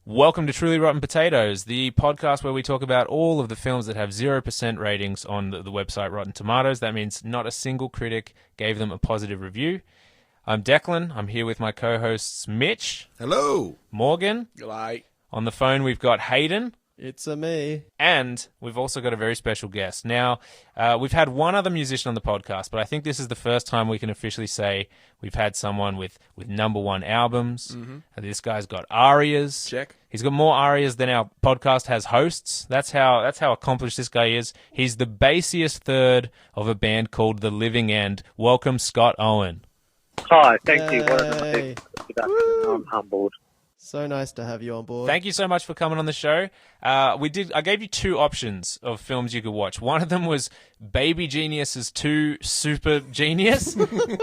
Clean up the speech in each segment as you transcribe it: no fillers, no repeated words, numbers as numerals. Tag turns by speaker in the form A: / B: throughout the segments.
A: Welcome to Truly Rotten Potatoes, the podcast where we talk about all of the films that have 0% ratings on the website Rotten Tomatoes. That means not a single critic gave them a positive review. I'm Declan. I'm here with my co-hosts Mitch.
B: Hello.
A: Morgan.
B: G'day.
A: On the phone we've got Hayden.
C: It's a me.
A: And we've also got a very special guest. Now, we've had one other musician on the podcast, but I think this is the first time we can officially say we've had someone with number one albums. Mm-hmm. This guy's got arias.
B: Check.
A: He's got more arias than our podcast has hosts. That's how accomplished this guy is. He's the bassiest third of a band called The Living End. Welcome, Scott Owen.
D: Hi, thank you. What a nice introduction. I'm humbled.
C: So nice to have you on board.
A: Thank you so much for coming on the show. I gave you two options of films you could watch. One of them was Baby Genius's 2 Super Genius,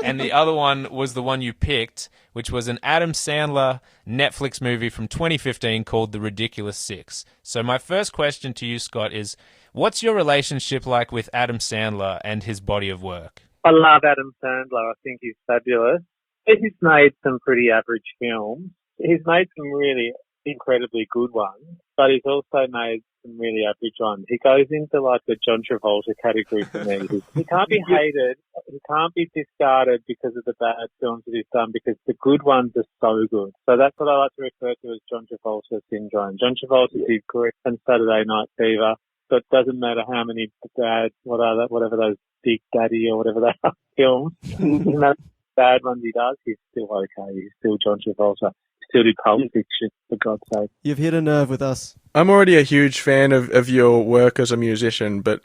A: and the other one was the one you picked, which was an Adam Sandler Netflix movie from 2015 called The Ridiculous Six. So my first question to you, Scott, is what's your relationship like with Adam Sandler and his body of work?
D: I love Adam Sandler. I think he's fabulous. He's made some pretty average films. He's made some really incredibly good ones, but he's also made some really average ones. He goes into like the Jon Travolta category for me. He can't be hated. He can't be discarded because of the bad films that he's done, because the good ones are so good. So that's what I like to refer to as Jon Travolta syndrome. Jon Travolta did great and Saturday Night Fever, but it doesn't matter how many bad, whatever those Big Daddy or whatever they are films, no matter bad ones he does, he's still okay. He's still Jon Travolta. Still do Pulp Fiction, for God's sake.
C: You've hit a nerve with us.
B: I'm already a huge fan of your work as a musician, but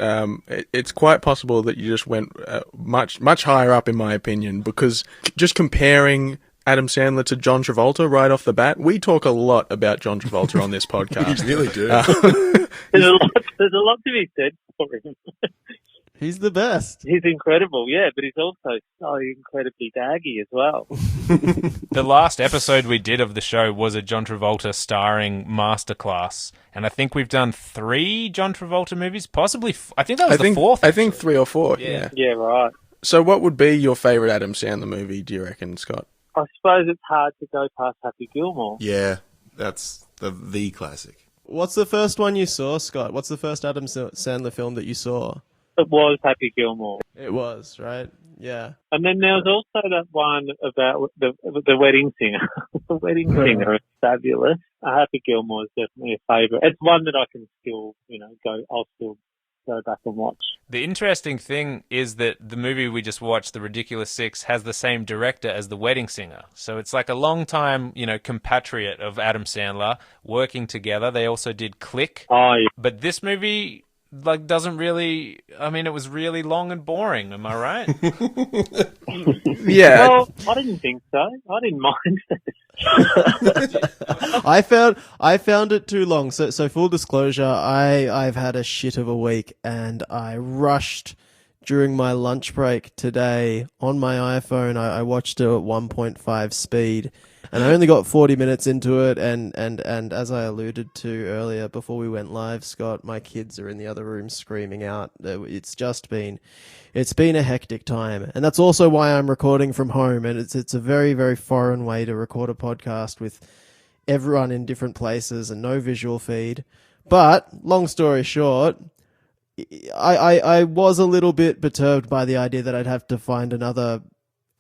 B: it's quite possible that you just went much higher up, in my opinion, because just comparing Adam Sandler to Jon Travolta right off the bat, we talk a lot about Jon Travolta on this podcast.
E: You really do.
D: There's a lot to be said for him.
C: He's the best.
D: He's incredible, yeah, but he's also so incredibly daggy as well.
A: The last episode we did of the show was a Jon Travolta starring masterclass, and I think we've done 3 Jon Travolta movies, possibly. I think that was the fourth.
B: I think 3 or 4. Yeah.
D: Yeah, right.
B: So, what would be your favourite Adam Sandler movie? Do you reckon, Scott?
D: I suppose it's hard to go past Happy Gilmore.
E: Yeah, that's the classic.
C: What's the first one you saw, Scott? What's the first Adam Sandler film that you saw?
D: It was Happy Gilmore.
C: It was, right? Yeah.
D: And then there was also that one about the wedding singer. The wedding singer is fabulous. Happy Gilmore is definitely a favourite. It's one that I can still, I'll still go back and watch.
A: The interesting thing is that the movie we just watched, The Ridiculous Six, has the same director as The Wedding Singer. So it's like a long time, compatriot of Adam Sandler working together. They also did Click.
D: Oh, yeah.
A: But this movie doesn't really, it was really long and boring, am I right?
B: Yeah.
D: Well, I didn't think so. I didn't mind it.
C: I found it too long. So full disclosure, I've had a shit of a week, and I rushed during my lunch break today on my iPhone. I watched it at 1.5 speed. And I only got 40 minutes into it, and as I alluded to earlier before we went live, Scott, my kids are in the other room screaming out. It's been a hectic time, and that's also why I'm recording from home. And it's a very, very foreign way to record a podcast with everyone in different places and no visual feed. But long story short, I was a little bit perturbed by the idea that I'd have to find another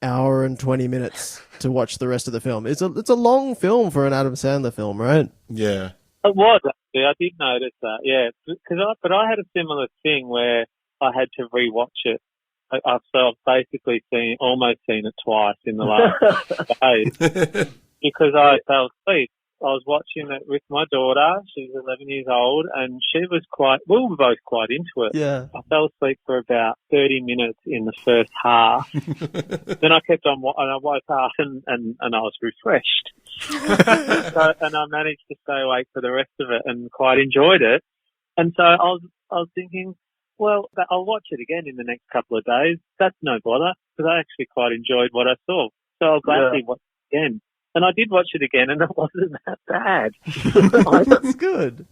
C: hour and 20 minutes to watch the rest of the film. It's a long film for an Adam Sandler film, right?
E: Yeah.
D: It was, actually. I did notice that, yeah. But I had a similar thing where I had to rewatch it. I've basically almost seen it twice in the last days because I fell asleep. I was watching it with my daughter. She's 11 years old, and we were both quite into it.
C: Yeah.
D: I fell asleep for about 30 minutes in the first half. Then I kept on, and I woke up and I was refreshed. And I managed to stay awake for the rest of it and quite enjoyed it. And so I was thinking, well, I'll watch it again in the next couple of days. That's no bother, because I actually quite enjoyed what I saw. So I'll gladly watch it again. And I did watch it again, and it wasn't that bad.
C: That's good.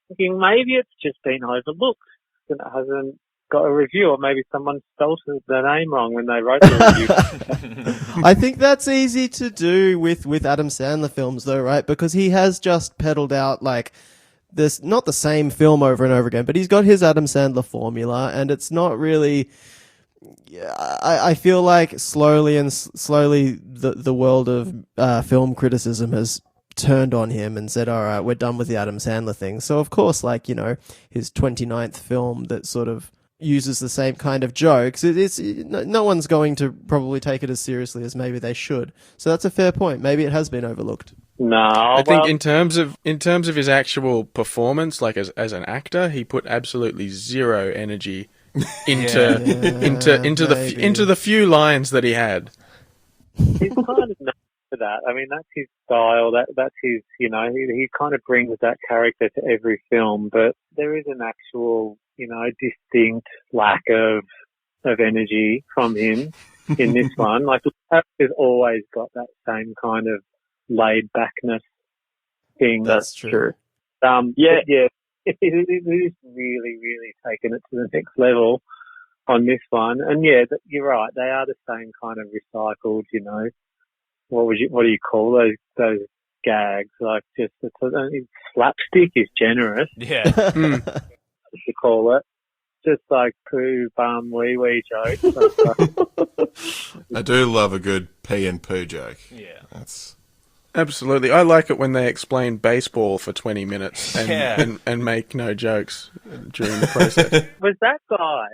D: Thinking maybe it's just been overlooked, and it hasn't got a review, or maybe someone spelled the name wrong when they wrote the review.
C: I think that's easy to do with Adam Sandler films, though, right? Because he has just peddled out, like, this, not the same film over and over again, but he's got his Adam Sandler formula, and it's not really... I feel like slowly the world of film criticism has turned on him and said, all right, we're done with the Adam Sandler thing. So, of course, like, you know, his 29th film that sort of uses the same kind of jokes, no one's going to probably take it as seriously as maybe they should. So that's a fair point. Maybe it has been overlooked.
D: No,
B: I think in terms of his actual performance, like as an actor, he put absolutely zero energy into the few lines that he had.
D: he's kind of known for that. I mean, that's his style. That's his, you know, he kind of brings that character to every film, but there is an actual, you know, distinct lack of energy from him in this one. Like, he's always got that same kind of laid backness thing.
C: That's true.
D: Yeah. It is really, really taking it to the next level on this one. And yeah, you're right. They are the same kind of recycled, you know, what do you call those gags? Like, just slapstick is generous.
A: Yeah.
D: To call it. Just like poo, bum, wee jokes.
E: I do love a good pee and poo joke.
A: Yeah.
E: That's...
B: Absolutely. I like it when they explain baseball for 20 minutes and make no jokes during the process.
D: Was that guy,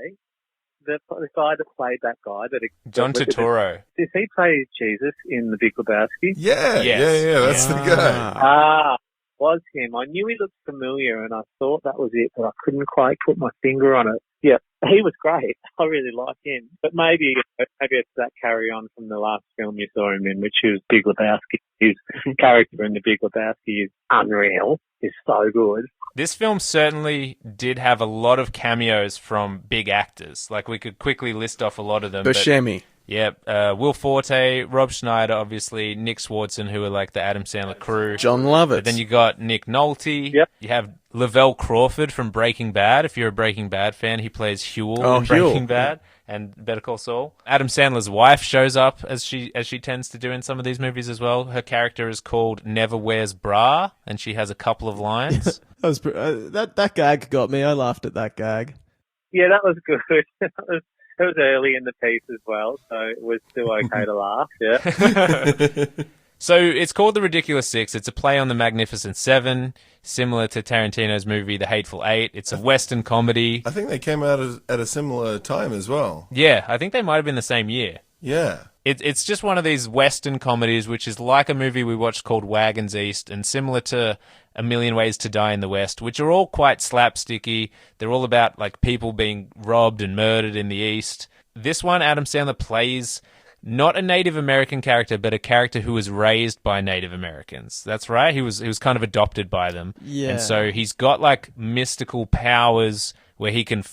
D: the guy that played that guy?
A: Jon Tuturro.
D: Did he play Jesus in The Big Lebowski?
E: Yeah,
A: Yes.
E: yeah, that's the guy.
D: Was him. I knew he looked familiar and I thought that was it, but I couldn't quite put my finger on it. Yeah, he was great. I really like him. But maybe it's that carry on from the last film you saw him in, which was Big Lebowski. His character in The Big Lebowski is unreal. He's so good.
A: This film certainly did have a lot of cameos from big actors. Like, we could quickly list off a lot of them.
B: Buscemi.
A: Yep. Will Forte, Rob Schneider, obviously, Nick Swartzen, who are like the Adam Sandler crew.
B: Jon Lovitz.
A: But then you got Nick Nolte.
D: Yep.
A: You have Lavelle Crawford from Breaking Bad. If you're a Breaking Bad fan, he plays Huel in Breaking Bad and Better Call Saul. Adam Sandler's wife shows up as she tends to do in some of these movies as well. Her character is called Never Wears Bra, and she has a couple of lines.
C: That gag got me. I laughed at that gag.
D: Yeah, that was good. It was early in the piece as well, so it was still okay to laugh, yeah.
A: So it's called The Ridiculous Six. It's a play on The Magnificent Seven, similar to Tarantino's movie The Hateful Eight. It's a Western comedy.
E: I think they came out at a similar time as well.
A: Yeah, I think they might have been the same year.
E: Yeah.
A: It's just one of these Western comedies, which is like a movie we watched called Wagons East, and similar to A Million Ways to Die in the West, which are all quite slapsticky. They're all about like people being robbed and murdered in the East. This one, Adam Sandler plays not a Native American character, but a character who was raised by Native Americans. That's right. He was kind of adopted by them.
C: Yeah.
A: And so he's got like mystical powers where he can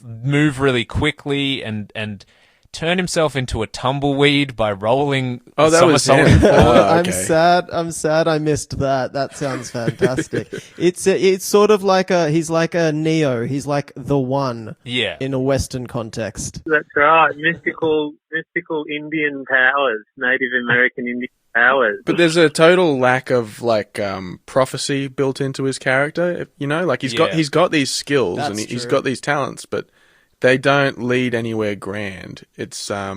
A: move really quickly and turn himself into a tumbleweed by rolling.
B: Oh, that was him.
C: I'm sad I missed that. That sounds fantastic. It's sort of like he's like a Neo. He's like the one.
A: Yeah.
C: In a Western context.
D: That's right. Mystical Indian powers, Native American Indian powers.
B: But there's a total lack of like prophecy built into his character. You know, like he's got these skills and he's got these talents, but they don't lead anywhere grand. It's I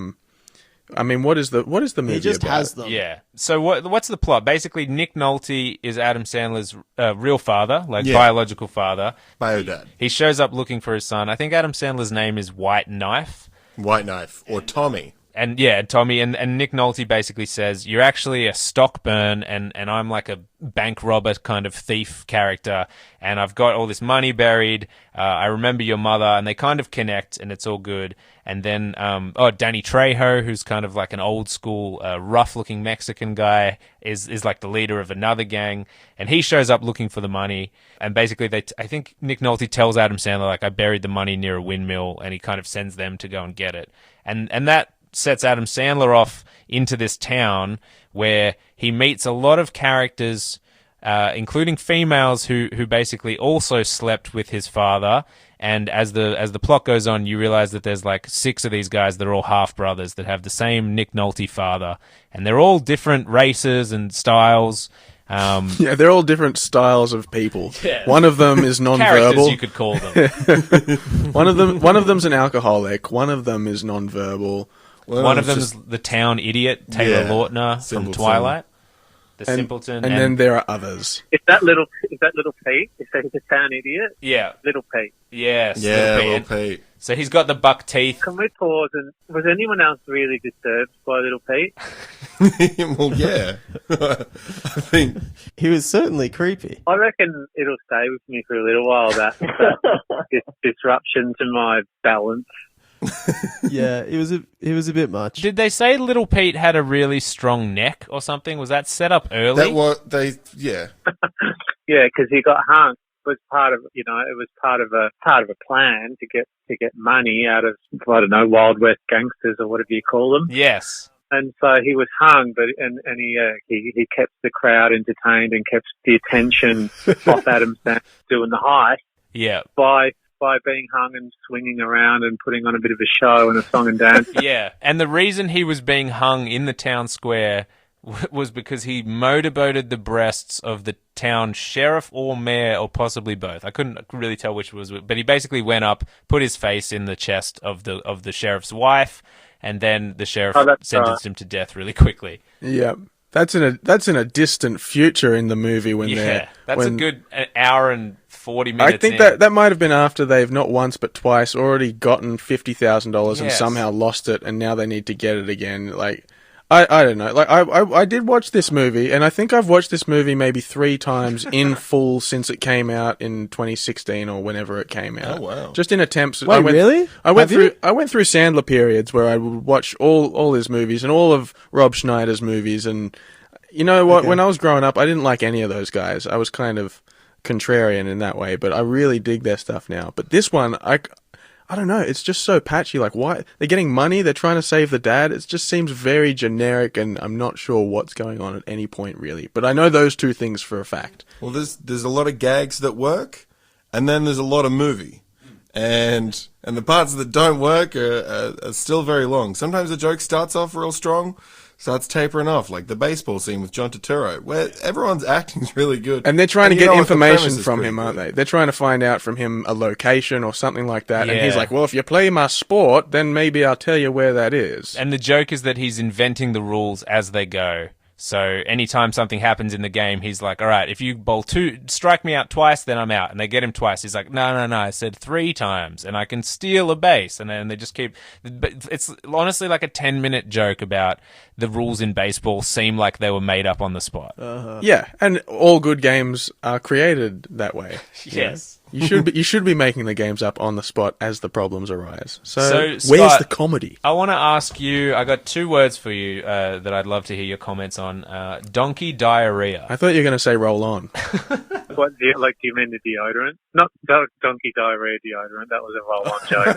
B: mean, what is the movie
C: He just
B: about?
C: has them.
A: Yeah. So what's the plot? Basically, Nick Nolte is Adam Sandler's real father, biological father.
E: Biodad.
A: He shows up looking for his son. I think Adam Sandler's name is White Knife.
E: White Knife or Tommy.
A: And yeah, Tommy and Nick Nolte basically says, you're actually a Stockburn and I'm like a bank robber kind of thief character and I've got all this money buried. I remember your mother, and they kind of connect and it's all good. And then, Danny Trejo, who's kind of like an old school, rough looking Mexican guy is like the leader of another gang, and he shows up looking for the money. And basically I think Nick Nolte tells Adam Sandler, like, I buried the money near a windmill, and he kind of sends them to go and get it. And that sets Adam Sandler off into this town where he meets a lot of characters including females who basically also slept with his father. And as the plot goes on, you realize that there's like 6 of these guys that are all half brothers that have the same Nick Nolte father, and they're all different races and styles.
B: Yeah, they're all different styles of people.
A: Yeah.
B: One of them is non-verbal.
A: Characters, you could call them.
B: One of them's an alcoholic. One of them is non-verbal.
A: One of them is the town idiot, Taylor Lautner from
E: Simpleton.
A: Twilight. The simpleton.
B: And then there are others.
D: Is that little Pete? Is that the town idiot?
A: Yeah.
D: Little Pete.
A: Yes.
E: Yeah,
A: Little
E: Will
A: Pete.
E: Pete.
A: So he's got the buck teeth.
D: Can we pause and was anyone else really disturbed by little Pete?
E: Well, yeah. I think
C: He was certainly creepy.
D: I reckon it'll stay with me for a little while, that disruption to my balance.
C: Yeah, it was a bit much.
A: Did they say Little Pete had a really strong neck or something? Was that set up early?
E: that what they, yeah.
D: Yeah, because he got hung. It was part of a plan to get money out of, I don't know, Wild West gangsters or whatever you call them.
A: Yes.
D: And so he was hung, but he kept the crowd entertained and kept the attention off Adam Sandler doing the heist
A: Yeah.
D: by being hung and swinging around and putting on a bit of a show and a song and dance.
A: Yeah. And the reason he was being hung in the town square was because he motorboated the breasts of the town sheriff or mayor, or possibly both. I couldn't really tell which was, but he basically went up, put his face in the chest of the sheriff's wife, and then the sheriff sentenced him to death really quickly.
B: Yeah. That's in a distant future in the movie when they're...
A: That's a good hour and 40 minutes
B: I think
A: in.
B: that might have been after they've not once but twice already gotten $50,000 and
A: Yes.
B: somehow lost it, and now they need to get it again. Like, I don't know. Like, I did watch this movie, and I think I've watched this movie maybe 3 times in full since it came out in 2016 or whenever it came out.
E: Oh, wow.
B: Just in attempts.
C: Wait, really?
B: I went
C: Have you?
B: through Sandler periods where I would watch all his movies and all of Rob Schneider's movies, and you know what?
C: Okay.
B: When I was growing up, I didn't like any of those guys. I was kind of contrarian in that way, but I really dig their stuff now. But this one, I don't know. It's just so patchy. Like, why? They're getting money. They're trying to save the dad. It just seems very generic, and I'm not sure what's going on at any point, really. But I know those 2 things for a fact.
E: Well, there's a lot of gags that work, and then there's a lot of movie. And the parts that don't work are still very long. Sometimes the joke starts off real strong, starts tapering off, like the baseball scene with John Tuturro, where everyone's acting's really good.
B: And they're trying to
E: you
B: get
E: know what, the
B: information
E: premise is
B: from
E: pretty
B: him, aren't
E: good.
B: they? They're trying to find out from him a location or something like that. And he's
A: Yeah.
B: like, well, if you play my sport, then maybe I'll tell you where that is.
A: And the joke is that he's inventing the rules as they go. So anytime something happens in the game, he's like, all right, if you strike me out twice, then I'm out. And they get him twice. He's like, no, I said 3 times, and I can steal a base. And then they just keep... But it's honestly like a 10-minute joke about the rules in baseball seem like they were made up on the spot.
B: Yeah, and all good games are created that way.
A: Yes.
B: You should be making the games up on the spot as the problems arise. So where's
A: Scott,
B: the comedy?
A: I want to ask you, I got 2 words for you that I'd love to hear your comments on. Donkey diarrhea.
B: I thought you were going to say roll on.
D: What do you mean the deodorant? Not donkey diarrhea deodorant. That was a roll-on joke.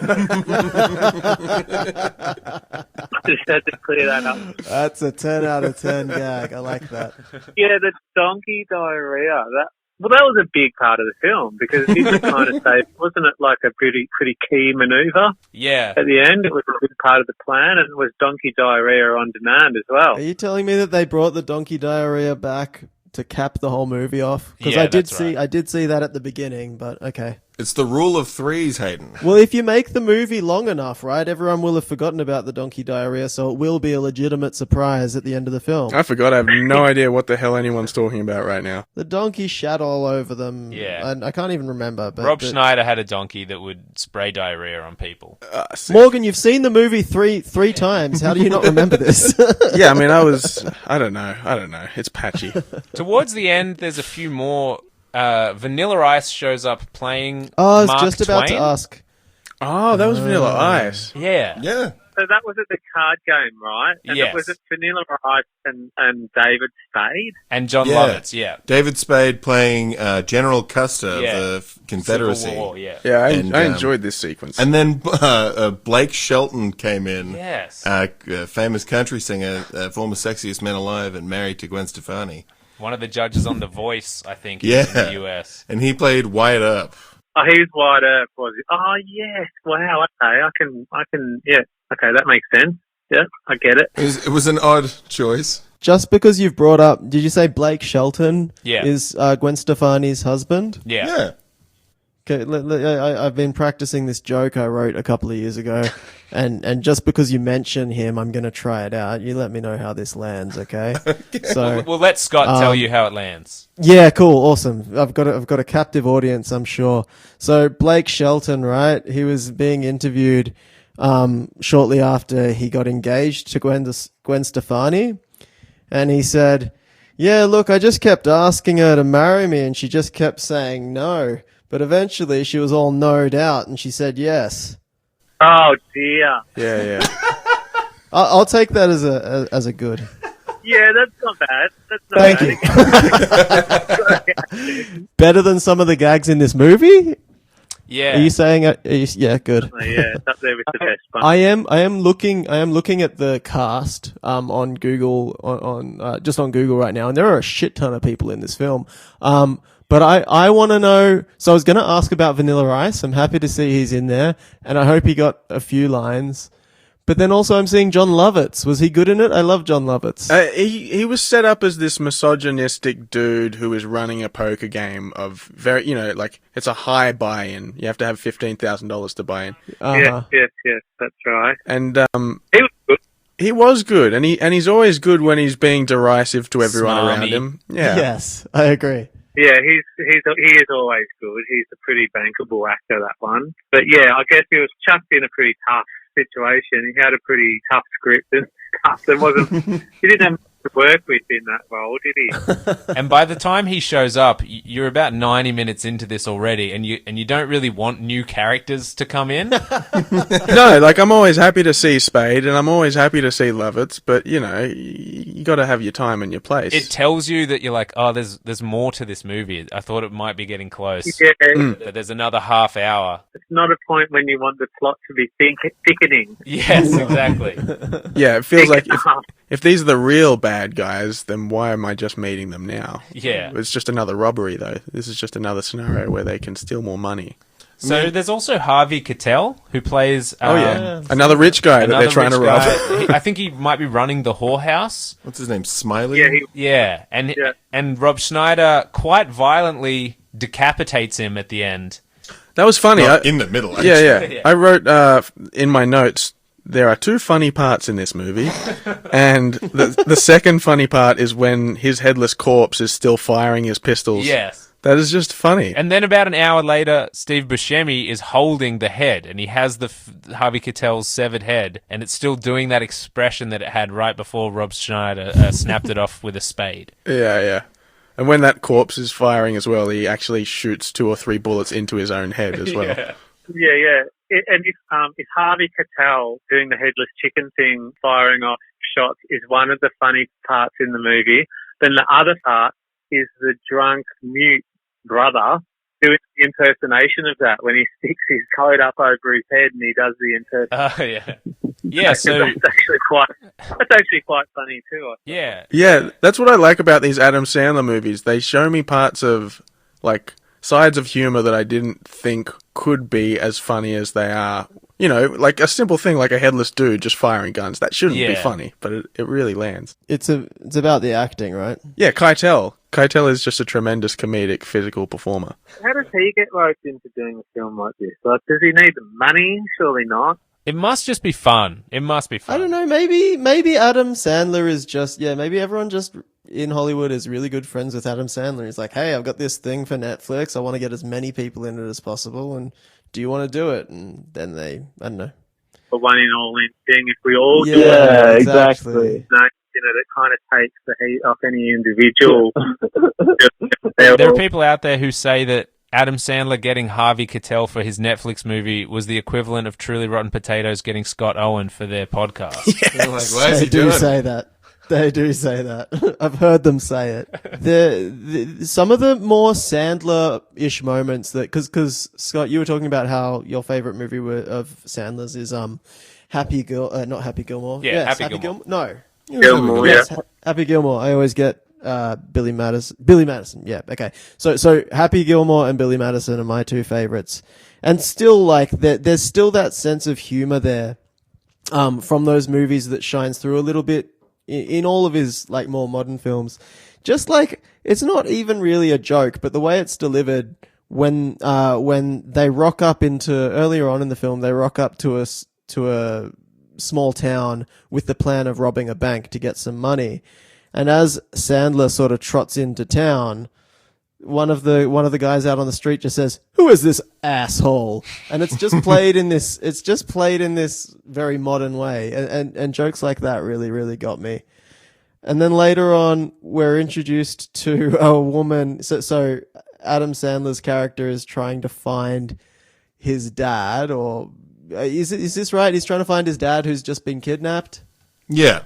D: Just had to clear that up.
C: That's a 10 out of 10 gag. I like that.
D: Yeah, the donkey diarrhea. That was a big part of the film because he was trying to say, wasn't it like a pretty key maneuver
A: Yeah.
D: at the end? It was a big part of the plan, and it was donkey diarrhea on demand as well.
C: Are you telling me that they brought the donkey diarrhea back to cap the whole movie off? Because
A: Yeah,
C: I did
A: that's
C: see
A: right.
C: I did see that at the beginning, but okay.
E: It's the rule of 3s, Hayden.
C: Well, if you make the movie long enough, right, everyone will have forgotten about the donkey diarrhea, so it will be a legitimate surprise at the end of the film.
B: I forgot. I have no idea what the hell anyone's talking about right now.
C: The donkey shat all over them.
A: Yeah.
C: And I can't even remember. But
A: Rob Schneider had a donkey that would spray diarrhea on people.
C: Morgan, you've seen the movie three times. How do you not remember this?
B: Yeah, I mean, I don't know. It's patchy.
A: Towards the end, there's a few more. Vanilla Ice shows up playing
C: I was
A: Mark
C: just about to
A: Twain.
C: ask.
B: Oh, that was Vanilla Ice.
A: Yeah.
E: Yeah.
D: So that was at the card game, right? And
A: Yes.
D: it was at Vanilla Ice and David Spade.
A: And Jon
E: Yeah.
A: Lovitz, yeah.
E: David Spade playing General Custer
A: Yeah.
E: of the Confederacy.
A: Civil War, yeah.
B: Yeah,
E: And,
B: I enjoyed this sequence.
E: And then Blake Shelton came in.
A: Yes.
E: Famous country singer, former sexiest man alive and married to Gwen Stefani.
A: One of the judges on The Voice, I think,
E: Yeah.
A: in the US.
E: And he played Wyatt Earp.
D: Oh, he was Wyatt Earp, was he? Oh, yes. Wow. Okay. I can, yeah. Okay, that makes sense. Yeah, I get it.
E: It was an odd choice.
C: Just because you've brought up, did you say Blake Shelton
A: Yeah.
C: is Gwen Stefani's husband?
A: Yeah.
C: Okay, I've been practicing this joke I wrote a couple of years ago, and just because you mention him, I'm going to try it out. You let me know how this lands, okay? So,
A: We'll let Scott tell you how it lands.
C: yeah, cool, awesome. I've got a captive audience, I'm sure. So Blake Shelton, right? He was being interviewed shortly after he got engaged to Gwen Stefani, and he said, "Yeah, look, I just kept asking her to marry me, and she just kept saying no. But eventually she was all no'd out and she said yes."
D: Oh, dear.
B: Yeah.
C: I'll take that as a good.
D: Yeah, that's not bad. That's not
C: Thank you. Better than some of the gags in this movie?
A: Yeah.
C: Are you saying yeah, good.
D: Oh, yeah, it's up there with the best one.
C: I am looking at the cast on Google on just on Google right now, and there are a shit ton of people in this film. But I want to know, so I was going to ask about Vanilla Ice. I'm happy to see he's in there, and I hope he got a few lines. But then also I'm seeing Jon Lovitz. Was he good in it? I love Jon Lovitz.
B: He was set up as this misogynistic dude who is running a poker game of very, like it's a high buy-in. You have to have $15,000 to buy in.
D: Yes, that's right.
B: And
D: He was good.
B: he was good, and he's always good when he's being derisive to everyone around
A: Smarmy.
B: him. Yeah.
C: Yes, I agree.
D: Yeah, he is always good. He's a pretty bankable actor, that one. But yeah, I guess he was chucked in a pretty tough situation. He had a pretty tough script and stuff. He didn't have much to work with in that role, did he?
A: And by the time he shows up, you're about 90 minutes into this already, and you don't really want new characters to come in.
B: No, like I'm always happy to see Spade, and I'm always happy to see Lovitz, but you got to have your time and your place.
A: It tells you that you're like, oh, there's more to this movie. I thought it might be getting close.
D: Yeah,
A: But there's another half hour.
D: it's not a point when you want the plot to be thickening.
A: Yes, exactly.
B: Yeah, it feels like
D: Thickening.
B: if these are the real bad guys, then why am I just meeting them now?
A: Yeah.
B: It's just another robbery, though. This is just another scenario where they can steal more money.
A: So there's also Harvey Keitel, who plays...
B: Another rich guy that they're trying to rob.
A: I think he might be running the whorehouse.
E: What's his name? Smiley?
D: Yeah,
A: Yeah, and Rob Schneider quite violently decapitates him at the end.
B: That was funny.
E: Not in the middle, actually.
B: Yeah. I wrote in my notes, there are two funny parts in this movie, and the second funny part is when his headless corpse is still firing his pistols.
A: Yes.
B: That is just funny.
A: And then about an hour later, Steve Buscemi is holding the head, and he has the Harvey Keitel's severed head, and it's still doing that expression that it had right before Rob Schneider snapped it off with a spade.
B: Yeah. And when that corpse is firing as well, he actually shoots 2 or 3 bullets into his own head as well.
D: Yeah. And if Harvey Keitel doing the headless chicken thing, firing off shots, is one of the funny parts in the movie, then the other part is the drunk mute brother doing the impersonation of that when he sticks his coat up over his head and he does the impersonation.
A: Yeah, so...
D: That's actually quite funny too.
B: Yeah, that's what I like about these Adam Sandler movies. They show me parts of, like, sides of humor that I didn't think could be as funny as they are. Like a simple thing like a headless dude just firing guns. That shouldn't be funny, but it really lands.
C: It's about the acting, right?
B: Yeah, Keitel. Keitel is just a tremendous comedic physical performer.
D: How does he get roped into doing a film like this? Like, does he need the money? Surely not.
A: It must just be fun. It must be fun.
C: I don't know. Maybe Adam Sandler is just maybe everyone just in Hollywood is really good friends with Adam Sandler. He's like, hey, I've got this thing for Netflix. I want to get as many people in it as possible, and do you want to do it? And then I don't know.
D: The one in all in thing. If we all do it,
C: Yeah, exactly.
D: that kind of takes the heat off any individual.
A: There are people out there who say that Adam Sandler getting Harvey Keitel for his Netflix movie was the equivalent of Truly Rotten Potatoes getting Scott Owen for their podcast.
E: They're like, why is
C: They
E: he
C: do
E: doing
C: say that. They do say that. I've heard them say it. Some of the more Sandler-ish moments that, because Scott, you were talking about how your favorite movie of Sandler's is not Happy Gilmore.
A: Yeah, Happy Gilmore.
C: No.
D: Gilmore,
C: Yes, Happy Gilmore. I always get Billy Madison. Yeah. Okay. So Happy Gilmore and Billy Madison are my two favorites. And still, like, there's still that sense of humor there, from those movies that shines through a little bit in all of his, like, more modern films. Just like, it's not even really a joke, but the way it's delivered when they rock up earlier on in the film, they rock up to a small town with the plan of robbing a bank to get some money. And as Sandler sort of trots into town, one of the guys out on the street just says, "Who is this asshole?" And it's just played in this very modern way. And jokes like that really, really got me. And then later on, we're introduced to a woman. So Adam Sandler's character is trying to find his dad, or is this right? He's trying to find his dad who's just been kidnapped.
E: Yeah.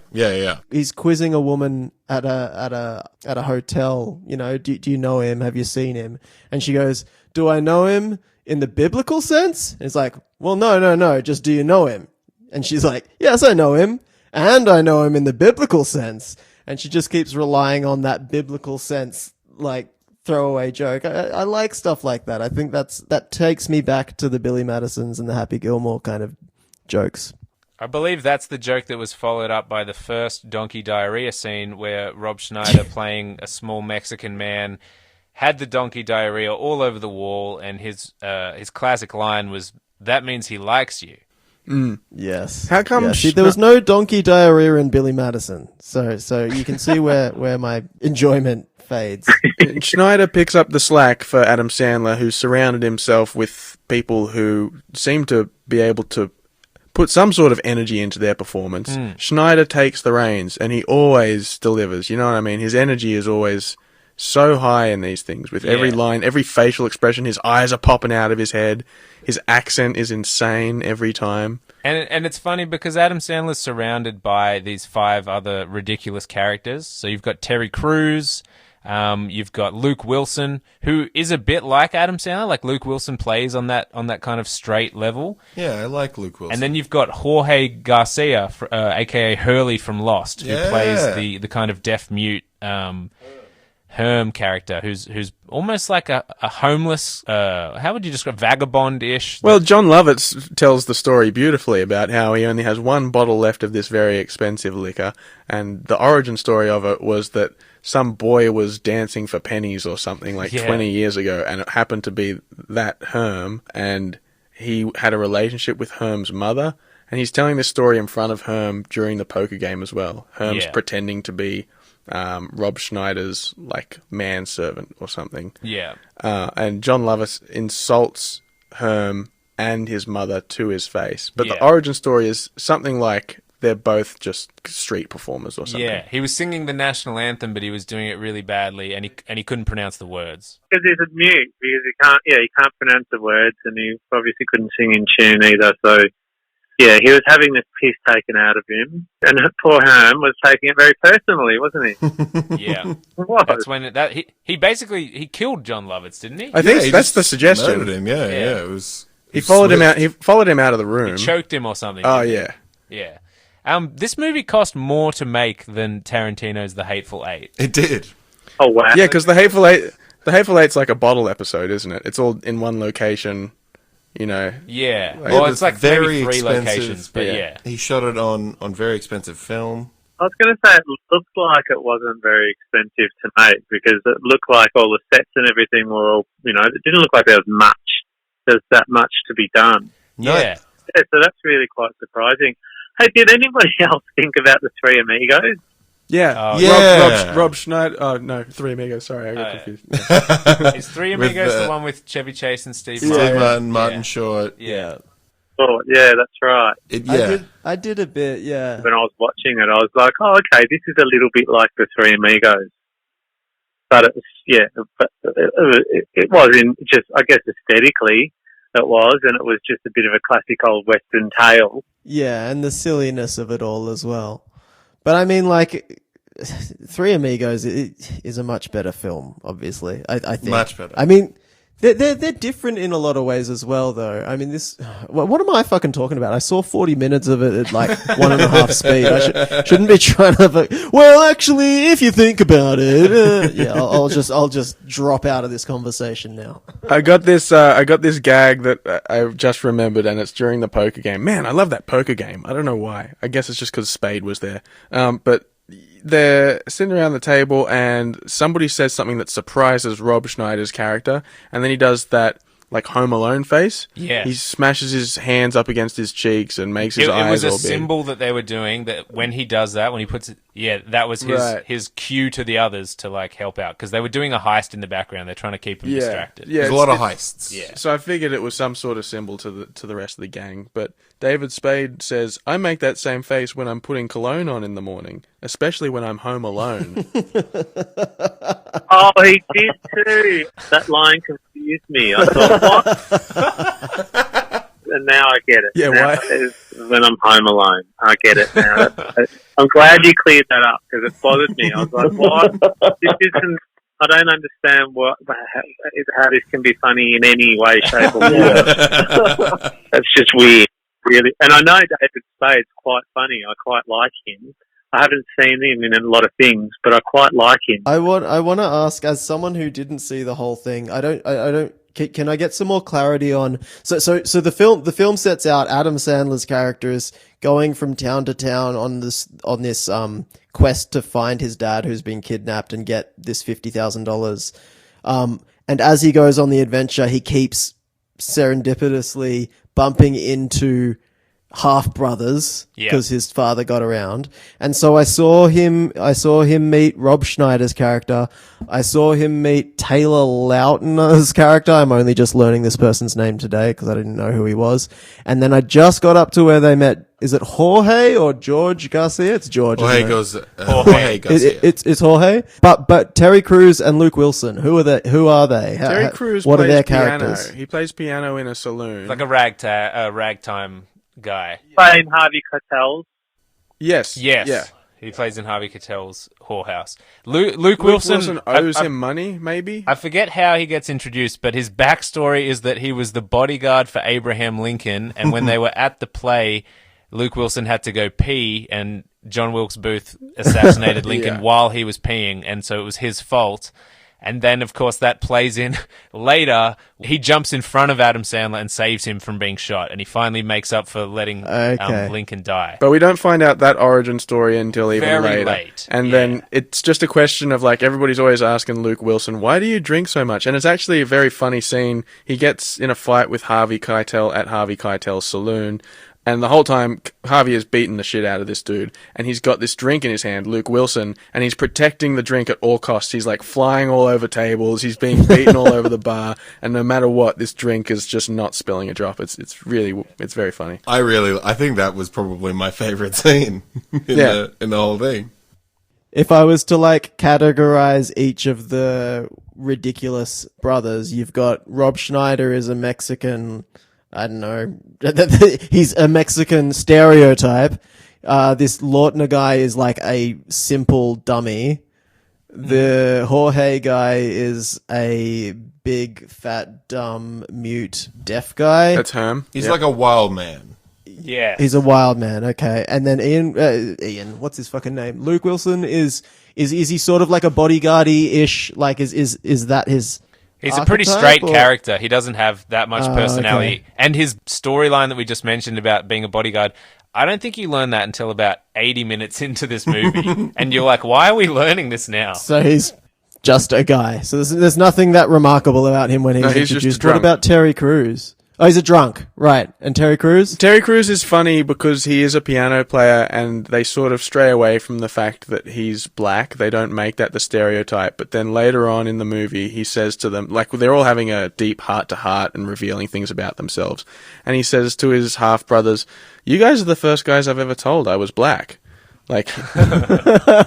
C: He's quizzing a woman at a hotel. You know, do you know him? Have you seen him? And she goes, "Do I know him in the biblical sense?" And it's like, "Well, no. Just do you know him?" And she's like, "Yes, I know him, and I know him in the biblical sense." And she just keeps relying on that biblical sense, like, throwaway joke. I like stuff like that. I think that takes me back to the Billy Madisons and the Happy Gilmore kind of jokes.
A: I believe that's the joke that was followed up by the first donkey diarrhea scene where Rob Schneider, playing a small Mexican man, had the donkey diarrhea all over the wall, and his classic line was, "That means he likes you."
C: Yes.
B: How come?
C: Yeah, see, there was no donkey diarrhea in Billy Madison, so you can see where my enjoyment fades.
B: Schneider picks up the slack for Adam Sandler, who's surrounded himself with people who seem to be able to put some sort of energy into their performance. Schneider takes the reins, and he always delivers. You know what I mean? His energy is always so high in these things. With every line, every facial expression, his eyes are popping out of his head. His accent is insane every time.
A: And it's funny because Adam Sandler's surrounded by these 5 other ridiculous characters. So you've got Terry Crews, you've got Luke Wilson, who is a bit like Adam Sandler. Like, Luke Wilson plays on that kind of straight level.
E: Yeah, I like Luke Wilson.
A: And then you've got Jorge Garcia, aka Hurley from Lost, who plays the kind of deaf-mute Herm character, who's almost like a homeless, how would you describe, vagabond-ish?
B: Well, Jon Lovitz tells the story beautifully about how he only has one bottle left of this very expensive liquor, and the origin story of it was that some boy was dancing for pennies or something 20 years ago, and it happened to be that Herm, and he had a relationship with Herm's mother, and he's telling this story in front of Herm during the poker game as well. Herm's pretending to be Rob Schneider's, like, manservant or something.
A: Yeah.
B: And Jon Lovitz insults Herm and his mother to his face. But the origin story is something like they're both just street performers or something.
A: Yeah, he was singing the national anthem, but he was doing it really badly, and he couldn't pronounce the words.
D: Because he's a mute, because he can't pronounce the words, and he obviously couldn't sing in tune either, so... Yeah, he was having this piss taken out of him, and poor Herm was taking it very personally, wasn't he?
A: Yeah.
D: What?
A: That's when he basically killed Jon Lovitz, didn't he?
B: I think that's the suggestion.
E: Murdered him, yeah. It was.
B: He followed him out. He followed him out of the room.
A: He choked him or something.
B: Oh yeah.
A: Yeah. This movie cost more to make than Tarantino's The Hateful Eight.
E: It did.
D: Oh wow.
B: Yeah, because the Hateful Eight's like a bottle episode, isn't it? It's all in one location. You know.
A: Yeah.
B: Like,
A: Well, it's like
E: very
A: maybe 3
E: expensive,
A: locations, but yeah.
E: He shot it on very expensive film.
D: I was going to say it looked like it wasn't very expensive to make because it looked like all the sets and everything were all, it didn't look like there was that much to be done.
E: No.
A: Yeah.
D: Yeah, so that's really quite surprising. Hey, did anybody else think about the Three Amigos?
B: Yeah.
E: Yeah.
B: Rob Schneider. Oh, no, Three Amigos. Sorry, I got confused.
A: Is Three Amigos the one with Chevy Chase and Steve Martin?
E: Steve Martin, Martin Short.
A: Yeah.
D: Oh, yeah, that's right.
C: I did a bit, yeah.
D: When I was watching it, I was like, oh, okay, this is a little bit like the Three Amigos. But it was in just, I guess, aesthetically it was, and it was just a bit of a classic old Western tale.
C: Yeah, and the silliness of it all as well. But I mean, like, Three Amigos is a much better film, obviously. I think.
E: Much better.
C: I mean, They're different in a lot of ways as well, though. I mean, what am I fucking talking about? I saw 40 minutes of it at like 1.5 speed. I shouldn't be trying to. Well, actually, if you think about it, yeah, I'll just drop out of this conversation now.
B: I got this gag that I just remembered, and it's during the poker game. Man, I love that poker game. I don't know why. I guess it's just because Spade was there. But they're sitting around the table and somebody says something that surprises Rob Schneider's character, and then he does that like Home Alone face.
A: Yeah.
B: He smashes his hands up against his cheeks and makes his eyes all big. It was a
A: symbol that they were doing, that when he does that, when he puts it, that was his cue to the others to like help out, because they were doing a heist in the background. They're trying to keep him distracted.
B: Yeah,
E: there's a lot of heists.
A: Yeah.
B: So I figured it was some sort of symbol to the rest of the gang. But David Spade says, I make that same face when I'm putting cologne on in the morning, especially when I'm home alone.
D: Oh, he did too. That line confused me. I thought, what? And now I get it.
B: Yeah,
D: now,
B: why?
D: When I'm home alone. I get it now. I'm glad you cleared that up, because it bothered me. I was like, what? This isn't... I don't understand how this can be funny in any way, shape, or form. That's just weird, really. And I know David Spade's quite funny. I quite like him. I haven't seen him in a lot of things, but I quite like him.
C: I want to ask, as someone who didn't see the whole thing, can I get some more clarity on? So the film sets out Adam Sandler's character is going from town to town on this quest to find his dad who's been kidnapped and get this $50,000. And as he goes on the adventure, he keeps serendipitously bumping into half brothers because his father got around. And so I saw him meet Rob Schneider's character. I saw him meet Taylor Lautner's character. I'm only just learning this person's name today because I didn't know who he was. And then I just got up to where they met. Is it Jorge or George Garcia? It's George.
E: Jorge Garcia.
C: It's Jorge. But Terry Crews and Luke Wilson. Who are they?
B: Terry Crews
C: what
B: plays
C: are their
B: piano.
C: characters?
B: He plays piano in a saloon.
A: It's like a ragtime guy.
D: Playing Harvey Keitel.
B: Yes.
A: Yeah. He plays in Harvey Keitel's whorehouse. Luke Wilson
B: owes him money, maybe?
A: I forget how he gets introduced, but his backstory is that he was the bodyguard for Abraham Lincoln, and when they were at the play, Luke Wilson had to go pee, and John Wilkes Booth assassinated Lincoln while he was peeing, and so it was his fault. And then, of course, that plays in later. He jumps in front of Adam Sandler and saves him from being shot. And he finally makes up for letting Lincoln die.
B: But we don't find out that origin story until even
A: Very
B: later.
A: late.
B: And then it's just a question of, like, everybody's always asking Luke Wilson, why do you drink so much? And it's actually a very funny scene. He gets in a fight with Harvey Keitel at Harvey Keitel's saloon. And the whole time, Harvey is beating the shit out of this dude. And he's got this drink in his hand, Luke Wilson, and he's protecting the drink at all costs. He's like flying all over tables. He's being beaten all over the bar. And no matter what, this drink is just not spilling a drop. It's very funny.
E: I think that was probably my favorite scene in the whole thing.
C: If I was to like categorize each of the ridiculous brothers, you've got Rob Schneider is a Mexican, I don't know, he's a Mexican stereotype. This Lautner guy is like a simple dummy. The Jorge guy is a big, fat, dumb, mute, deaf guy.
B: That's him.
E: He's like a wild man.
A: Yeah.
C: He's a wild man, okay. And then Ian, what's his fucking name? Luke Wilson is he sort of like a bodyguardy-ish, like is that his...
A: He's a pretty straight character. He doesn't have that much personality.
C: Okay.
A: And his storyline that we just mentioned about being a bodyguard, I don't think you learn that until about 80 minutes into this movie. And you're like, why are we learning this now?
C: So he's just a guy. So there's nothing that remarkable about him when he's introduced.
B: Just
C: what about Terry Crews? Oh, he's a drunk. Right. And Terry Crews?
B: Terry Crews is funny because he is a piano player and they sort of stray away from the fact that he's black. They don't make that the stereotype. But then later on in the movie, he says to them, like, they're all having a deep heart-to-heart and revealing things about themselves. And he says to his half-brothers, you guys are the first guys I've ever told I was black. Like,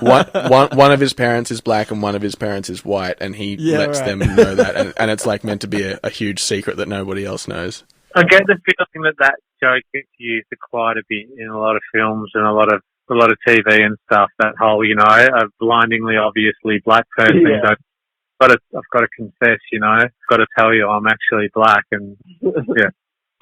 B: one of his parents is black and one of his parents is white, and he lets them know that, and it's like meant to be a huge secret that nobody else knows.
D: I get the feeling that joke gets used quite a bit in a lot of films and a lot of TV and stuff. That whole, a blindingly obviously black person I've got to confess, I've got to tell you I'm actually black, and yeah.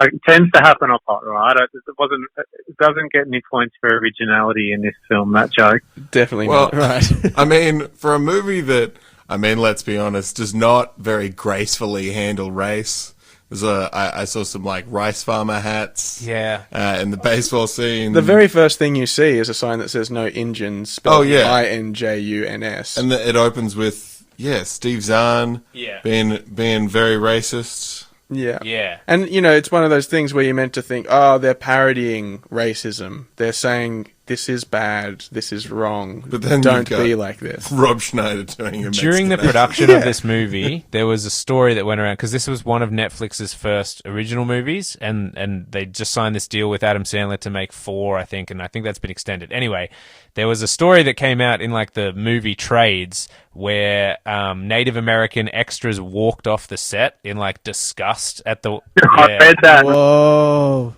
D: It tends to happen a lot, right? It doesn't get any points for originality in this film, that joke.
B: Definitely
E: Well,
B: not.
C: Right.
E: I mean, for a movie that, let's be honest, does not very gracefully handle race. I saw some like rice farmer hats.
A: Yeah.
E: In the baseball scene.
B: The very first thing you see is a sign that says "No Injuns," spelled INJUNS.
E: And it opens with Steve Zahn.
A: Yeah.
E: Being very racist.
B: Yeah.
A: Yeah.
B: And, it's one of those things where you're meant to think, oh, they're parodying racism. They're saying, this is bad, this is wrong,
E: But then
B: don't
E: you've got
B: be like this.
E: Rob Schneider doing a
A: During the
E: Mexican
A: production of this movie, there was a story that went around, because this was one of Netflix's first original movies, and they just signed this deal with Adam Sandler to make 4, I think, and I think that's been extended. Anyway, there was a story that came out in like the movie trades where Native American extras walked off the set in like disgust at the...
D: I read that.
C: Whoa.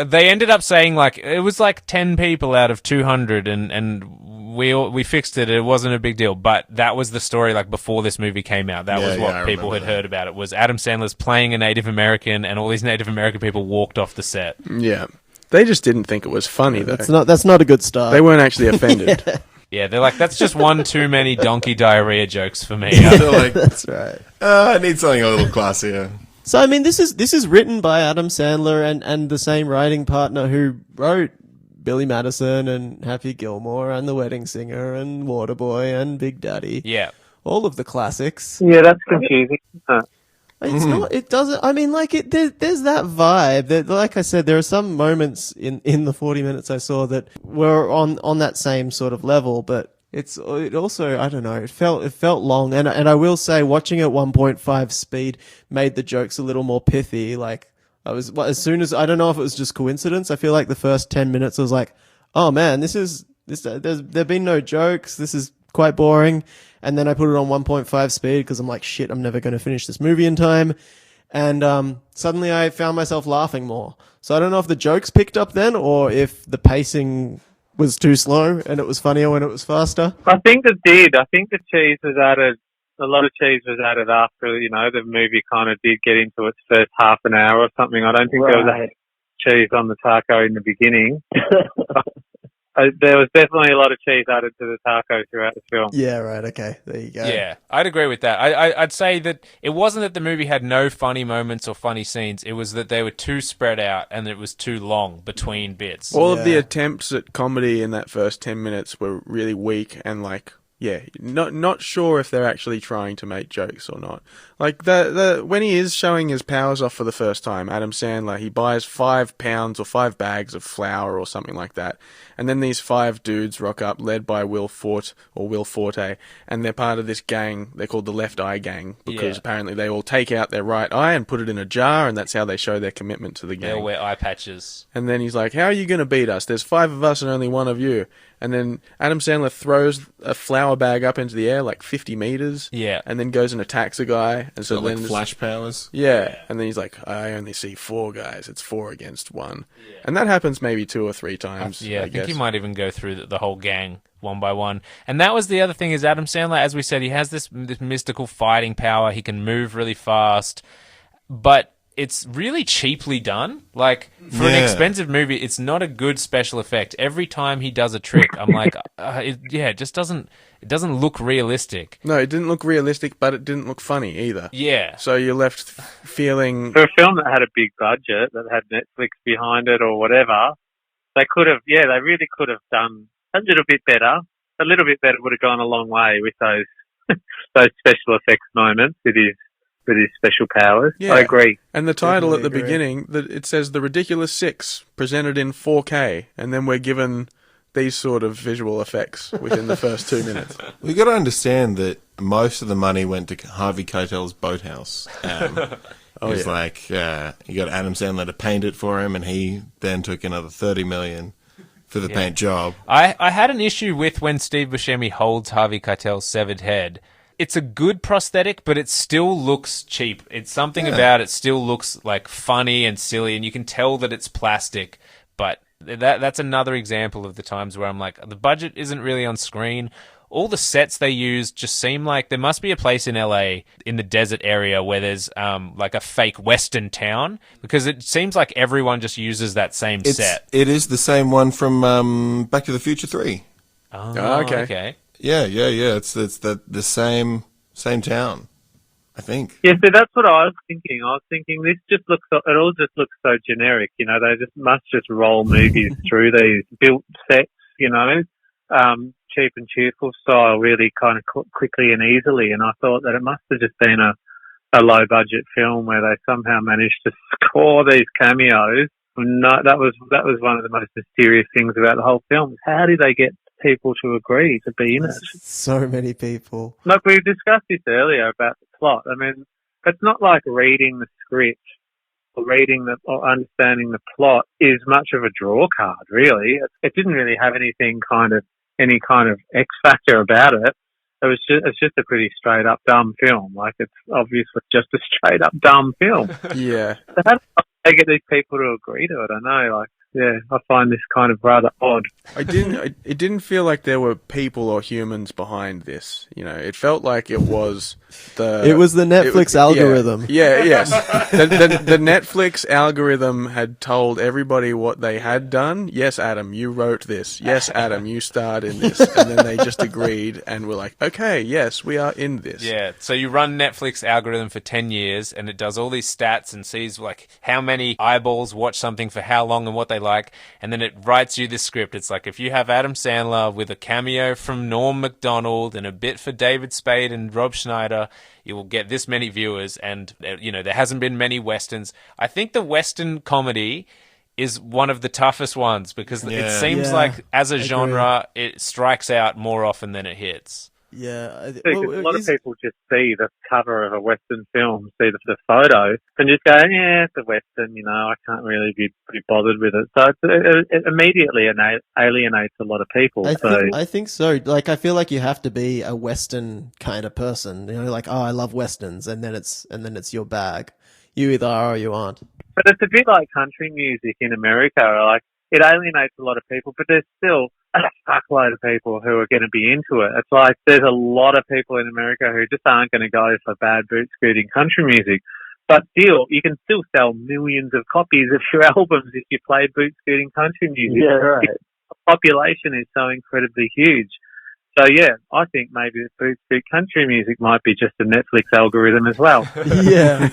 A: They ended up saying like it was like 10 people out of 200, and we fixed it. It wasn't a big deal, but that was the story like before this movie came out. That was what
E: I
A: people had
E: remember
A: heard about it. Was Adam Sandler's playing a Native American, and all these Native American people walked off the set.
B: Yeah. They just didn't think it was funny, though.
C: That's not a good start.
B: They weren't actually offended.
A: Yeah, they're like, that's just one too many donkey diarrhea jokes for me.
E: They're like,
C: That's right.
E: I need something a little classier.
C: So I mean, this is written by Adam Sandler and the same writing partner who wrote Billy Madison and Happy Gilmore and The Wedding Singer and Waterboy and Big Daddy.
A: Yeah.
C: All of the classics.
D: Yeah, that's confusing.
C: It's not. It doesn't. I mein, like there's that vibe. That, like I said, there are some moments in the 40 minutes I saw that were on that same sort of level, but it also, I don't know. It felt long, and I will say, watching at 1.5 speed made the jokes a little more pithy. Like as soon as, I don't know if it was just coincidence. I feel like the first 10 minutes I was like, oh man, there've been no jokes. This is quite boring. And then I put it on 1.5 speed because I'm like, shit, I'm never going to finish this movie in time. And suddenly I found myself laughing more. So I don't know if the jokes picked up then or if the pacing was too slow and it was funnier when it was faster.
D: I think it did. I think the cheese was added. A lot of cheese was added after, the movie kind of did get into its first half an hour or something. I don't think there was cheese on the taco in the beginning. There was definitely a lot of cheese added to the taco throughout the film.
C: Yeah, right. Okay, there you go.
A: Yeah, I'd agree with that. I'd say that it wasn't that the movie had no funny moments or funny scenes. It was that they were too spread out and it was too long between bits.
B: All of the attempts at comedy in that first 10 minutes were really weak and not sure if they're actually trying to make jokes or not. Like when he is showing his powers off for the first time, Adam Sandler, he buys 5 pounds or 5 bags of flour or something like that. And then these 5 dudes rock up, led by Will Forte, and they're part of this gang. They're called the Left Eye Gang because apparently they all take out their right eye and put it in a jar, and that's how they show their commitment to the gang.
A: They'll wear eye patches.
B: And then he's like, how are you going to beat us? There's 5 of us and only 1 of you. And then Adam Sandler throws a flour bag up into the air like 50 meters.
A: Yeah.
B: And then goes and attacks a guy. And so
E: Got,
B: then
E: flash powers.
B: Yeah. And then he's like, I only see 4 guys. It's 4 against 1. Yeah. And that happens maybe 2 or 3 times.
A: I think he might even go through the whole gang one by one. And that was the other thing is Adam Sandler, as we said, he has this mystical fighting power. He can move really fast. But it's really cheaply done. Like, for an expensive movie, it's not a good special effect. Every time he does a trick, I'm like, it just doesn't look realistic.
B: No, it didn't look realistic, but it didn't look funny either.
A: Yeah.
B: So you're left feeling...
D: For a film that had a big budget, that had Netflix behind it or whatever, they really could have done a little bit better. A little bit better would have gone a long way with those those special effects moments with his special powers.
B: Yeah.
D: I agree.
B: And the title
C: Definitely
B: at the beginning, it says The Ridiculous 6, presented in 4K, and then we're given these sort of visual effects within the first 2 minutes.
E: We got to understand that most of the money went to Harvey Keitel's boathouse. You got Adam Sandler to paint it for him, and he then took another $30 million for the paint job.
A: I had an issue with when Steve Buscemi holds Harvey Keitel's severed head. It's a good prosthetic, but it still looks cheap. It's something about it still looks like funny and silly, and you can tell that it's plastic. But that's another example of the times where I'm like, the budget isn't really on screen, all the sets they use just seem like there must be a place in LA in the desert area where there's like a fake Western town, because it seems like everyone just uses that same set.
E: It is the same one from Back to the Future 3.
A: Oh, okay.
E: Yeah. It's the same town, I think.
D: Yeah, so that's what I was thinking. I was thinking it all just looks so generic, you know, they must just roll movies through these built sets, you know, cheap and cheerful style really kind of quickly and easily. And I thought that it must have just been a low budget film where they somehow managed to score these cameos. No, that was one of the most mysterious things about the whole film. How did they get people to agree to be in it?
C: So many people.
D: Look, we discussed this earlier about the plot. I mean, it's not like reading the script or understanding the plot is much of a draw card, really. It didn't really have any kind of X factor about it. It's just a pretty straight up dumb film. Like, it's obviously just a straight up dumb film.
B: Yeah.
D: So how do they get these people to agree to it? I know, like, yeah, I find this kind of rather odd.
B: It didn't feel like there were people or humans behind this. You know, it felt like it was the
C: Netflix algorithm.
B: Yeah, yes. The Netflix algorithm had told everybody what they had done. Yes, Adam, you wrote this. Yes, Adam, you starred in this. And then they just agreed and were like, okay, yes, we are in this.
A: Yeah, so you run Netflix algorithm for 10 years and it does all these stats and sees like how many eyeballs watch something for how long and what they like, and then it writes you this script. It's like, if you have Adam Sandler with a cameo from Norm Macdonald and a bit for David Spade and Rob Schneider, you will get this many viewers. And, you know, there hasn't been many Westerns. I think the Western comedy is one of the toughest ones because it seems like as a genre, it strikes out more often than it hits.
C: Yeah.
D: A lot of people just see the cover of a Western film, see the photo, and just go, yeah, it's a Western, you know, I can't really be bothered with it. So it immediately alienates a lot of people.
C: I think so. Like, I feel like you have to be a Western kind of person, you know, like, oh, I love Westerns, and then it's your bag. You either are or you aren't.
D: But it's a bit like country music in America. Like, it alienates a lot of people, but there's still a fuckload of people who are going to be into it. It's like there's a lot of people in America who just aren't going to go for bad boot scooting country music. But still, you can still sell millions of copies of your albums if you play boot scooting country music. Yeah, right.
C: The
D: population is so incredibly huge. So yeah, I think maybe boot scoot country music might be just a Netflix algorithm as well.
C: Yeah.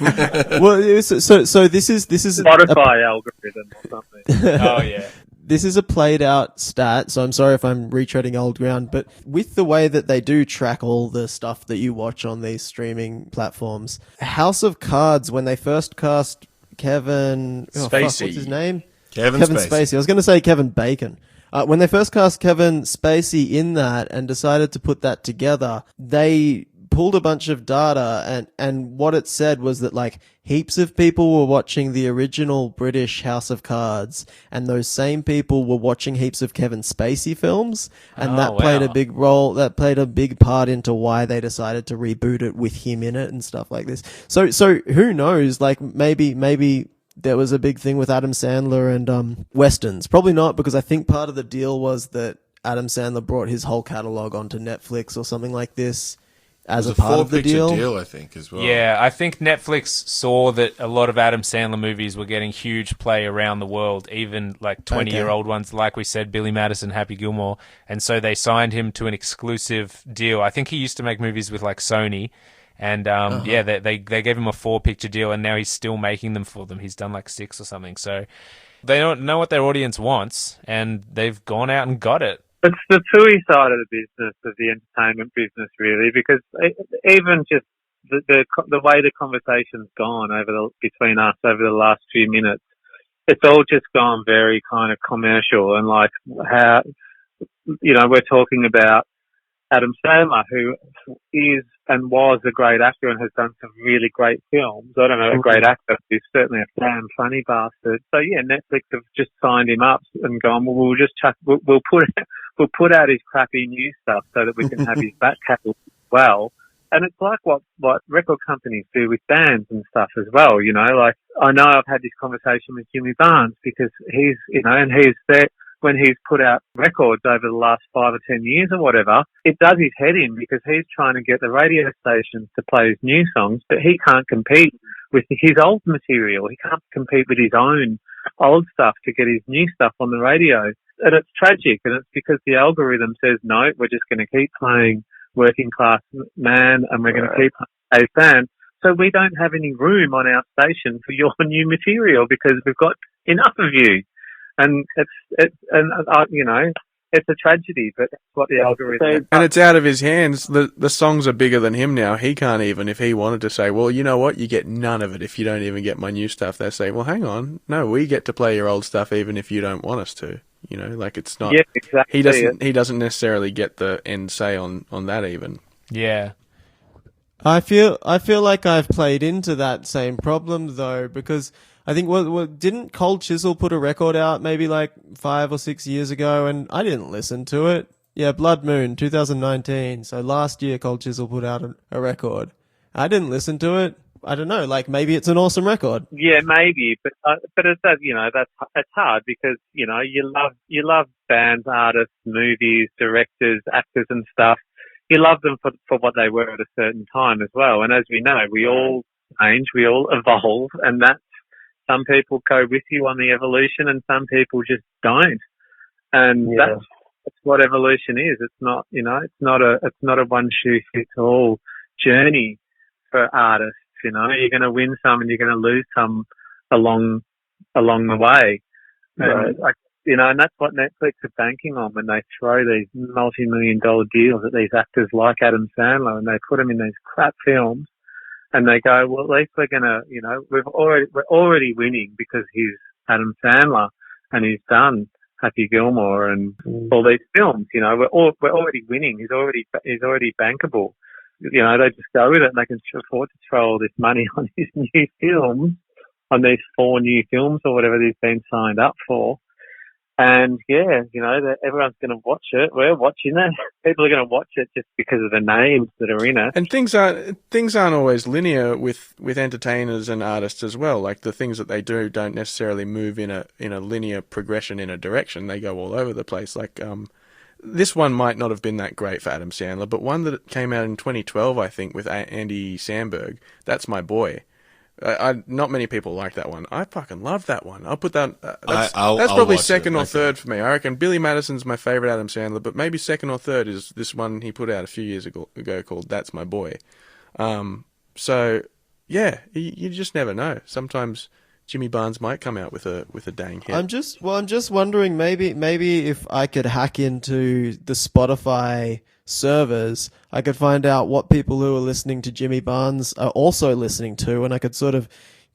C: Well, so this is
D: Spotify algorithm or something.
A: Oh yeah.
C: This is a played out stat, so I'm sorry if I'm retreading old ground, but with the way that they do track all the stuff that you watch on these streaming platforms, House of Cards, when they first cast Kevin
B: Spacey.
C: What's his name?
E: Kevin
C: Spacey. I was going to say Kevin Bacon. When they first cast Kevin Spacey in that and decided to put that together, they pulled a bunch of data and what it said was that like heaps of people were watching the original British House of Cards and those same people were watching heaps of Kevin Spacey films, and that played a big role, that played a big part into why they decided to reboot it with him in it and stuff like this. So who knows, like maybe there was a big thing with Adam Sandler and Westerns. Probably not, because I think part of the deal was that Adam Sandler brought his whole catalog onto Netflix or something like this as a part of the deal.
E: I think, as well.
A: Yeah, I think Netflix saw that a lot of Adam Sandler movies were getting huge play around the world, even like 20-year-old ones, like we said, Billy Madison, Happy Gilmore. And so they signed him to an exclusive deal. I think he used to make movies with like Sony. And they gave him a 4-picture deal, and now he's still making them for them. He's done like 6 or something. So they don't know what their audience wants, and they've gone out and got it.
D: It's the TUI side of the business, of the entertainment business, really, because even just the way the conversation's gone between us over the last few minutes, it's all just gone very kind of commercial, and like how, you know, we're talking about Adam Sandler, who is and was a great actor and has done some really great films. I don't know, a great actor. He's certainly a damn funny bastard. So yeah, Netflix have just signed him up and gone, well, we'll put out his crappy new stuff so that we can have his back catalog as well. And it's like what record companies do with bands and stuff as well, you know, like I know I've had this conversation with Jimmy Barnes because he's, you know, and he's there. when he's put out records over the last 5 or 10 years or whatever, it does his head in because he's trying to get the radio stations to play his new songs, but he can't compete with his old material. He can't compete with his own old stuff to get his new stuff on the radio. And it's tragic, and it's because the algorithm says, no, we're just going to keep playing Working Class Man and we're going to keep playing A Fan. So we don't have any room on our station for your new material because we've got enough of you. And it's a tragedy, but that's what the algorithm.
B: And it's out of his hands. The songs are bigger than him now. He can't even, if he wanted to say, well, you know what, you get none of it if you don't even get my new stuff. They say, well, hang on, no, we get to play your old stuff even if you don't want us to. You know, like it's not.
D: Yeah, exactly.
B: He doesn't necessarily get the end say on that even.
A: Yeah.
C: I feel like I've played into that same problem though, because I think didn't Cold Chisel put a record out maybe like 5 or 6 years ago, and I didn't listen to it. Yeah, Blood Moon, 2019. So last year Cold Chisel put out a record. I didn't listen to it. I don't know, like maybe it's an awesome record.
D: Yeah, maybe, but it's that, it's hard because you love bands, artists, movies, directors, actors, and stuff. You love them for what they were at a certain time as well. And as we know, we all change, we all evolve, and that's some people go with you on the evolution, and some people just don't. And that's what evolution is. It's not, it's not a one shoe fits all journey for artists. You're going to win some and you're going to lose some along the way.
C: Right.
D: And that's what Netflix are banking on when they throw these multi-million-dollar deals at these actors like Adam Sandler, and they put them in these crap films, and they go, well, at least we're going to, we're already winning because he's Adam Sandler and he's done Happy Gilmore and all these films. We're already winning. He's already bankable. They just go with it, and they can afford to throw all this money on his new films, on these 4 new films or whatever he's been signed up for. And everyone's going to watch it. We're watching it. People are going to watch it just because of the names that are in it.
B: And things aren't always linear with entertainers and artists as well. Like the things that they do don't necessarily move in a linear progression in a direction. They go all over the place. Like this one might not have been that great for Adam Sandler, but one that came out in 2012, I think, with Andy Samberg, That's My Boy. Not many people like that one. I fucking love that one. I'll put that. That's probably second or third for me. I reckon Billy Madison's my favorite Adam Sandler, but maybe second or third is this one he put out a few years ago called That's My Boy. So yeah, you just never know. Sometimes Jimmy Barnes might come out with a dang hit.
C: I'm just wondering maybe if I could hack into the Spotify servers, I could find out what people who are listening to Jimmy Barnes are also listening to, and I could sort of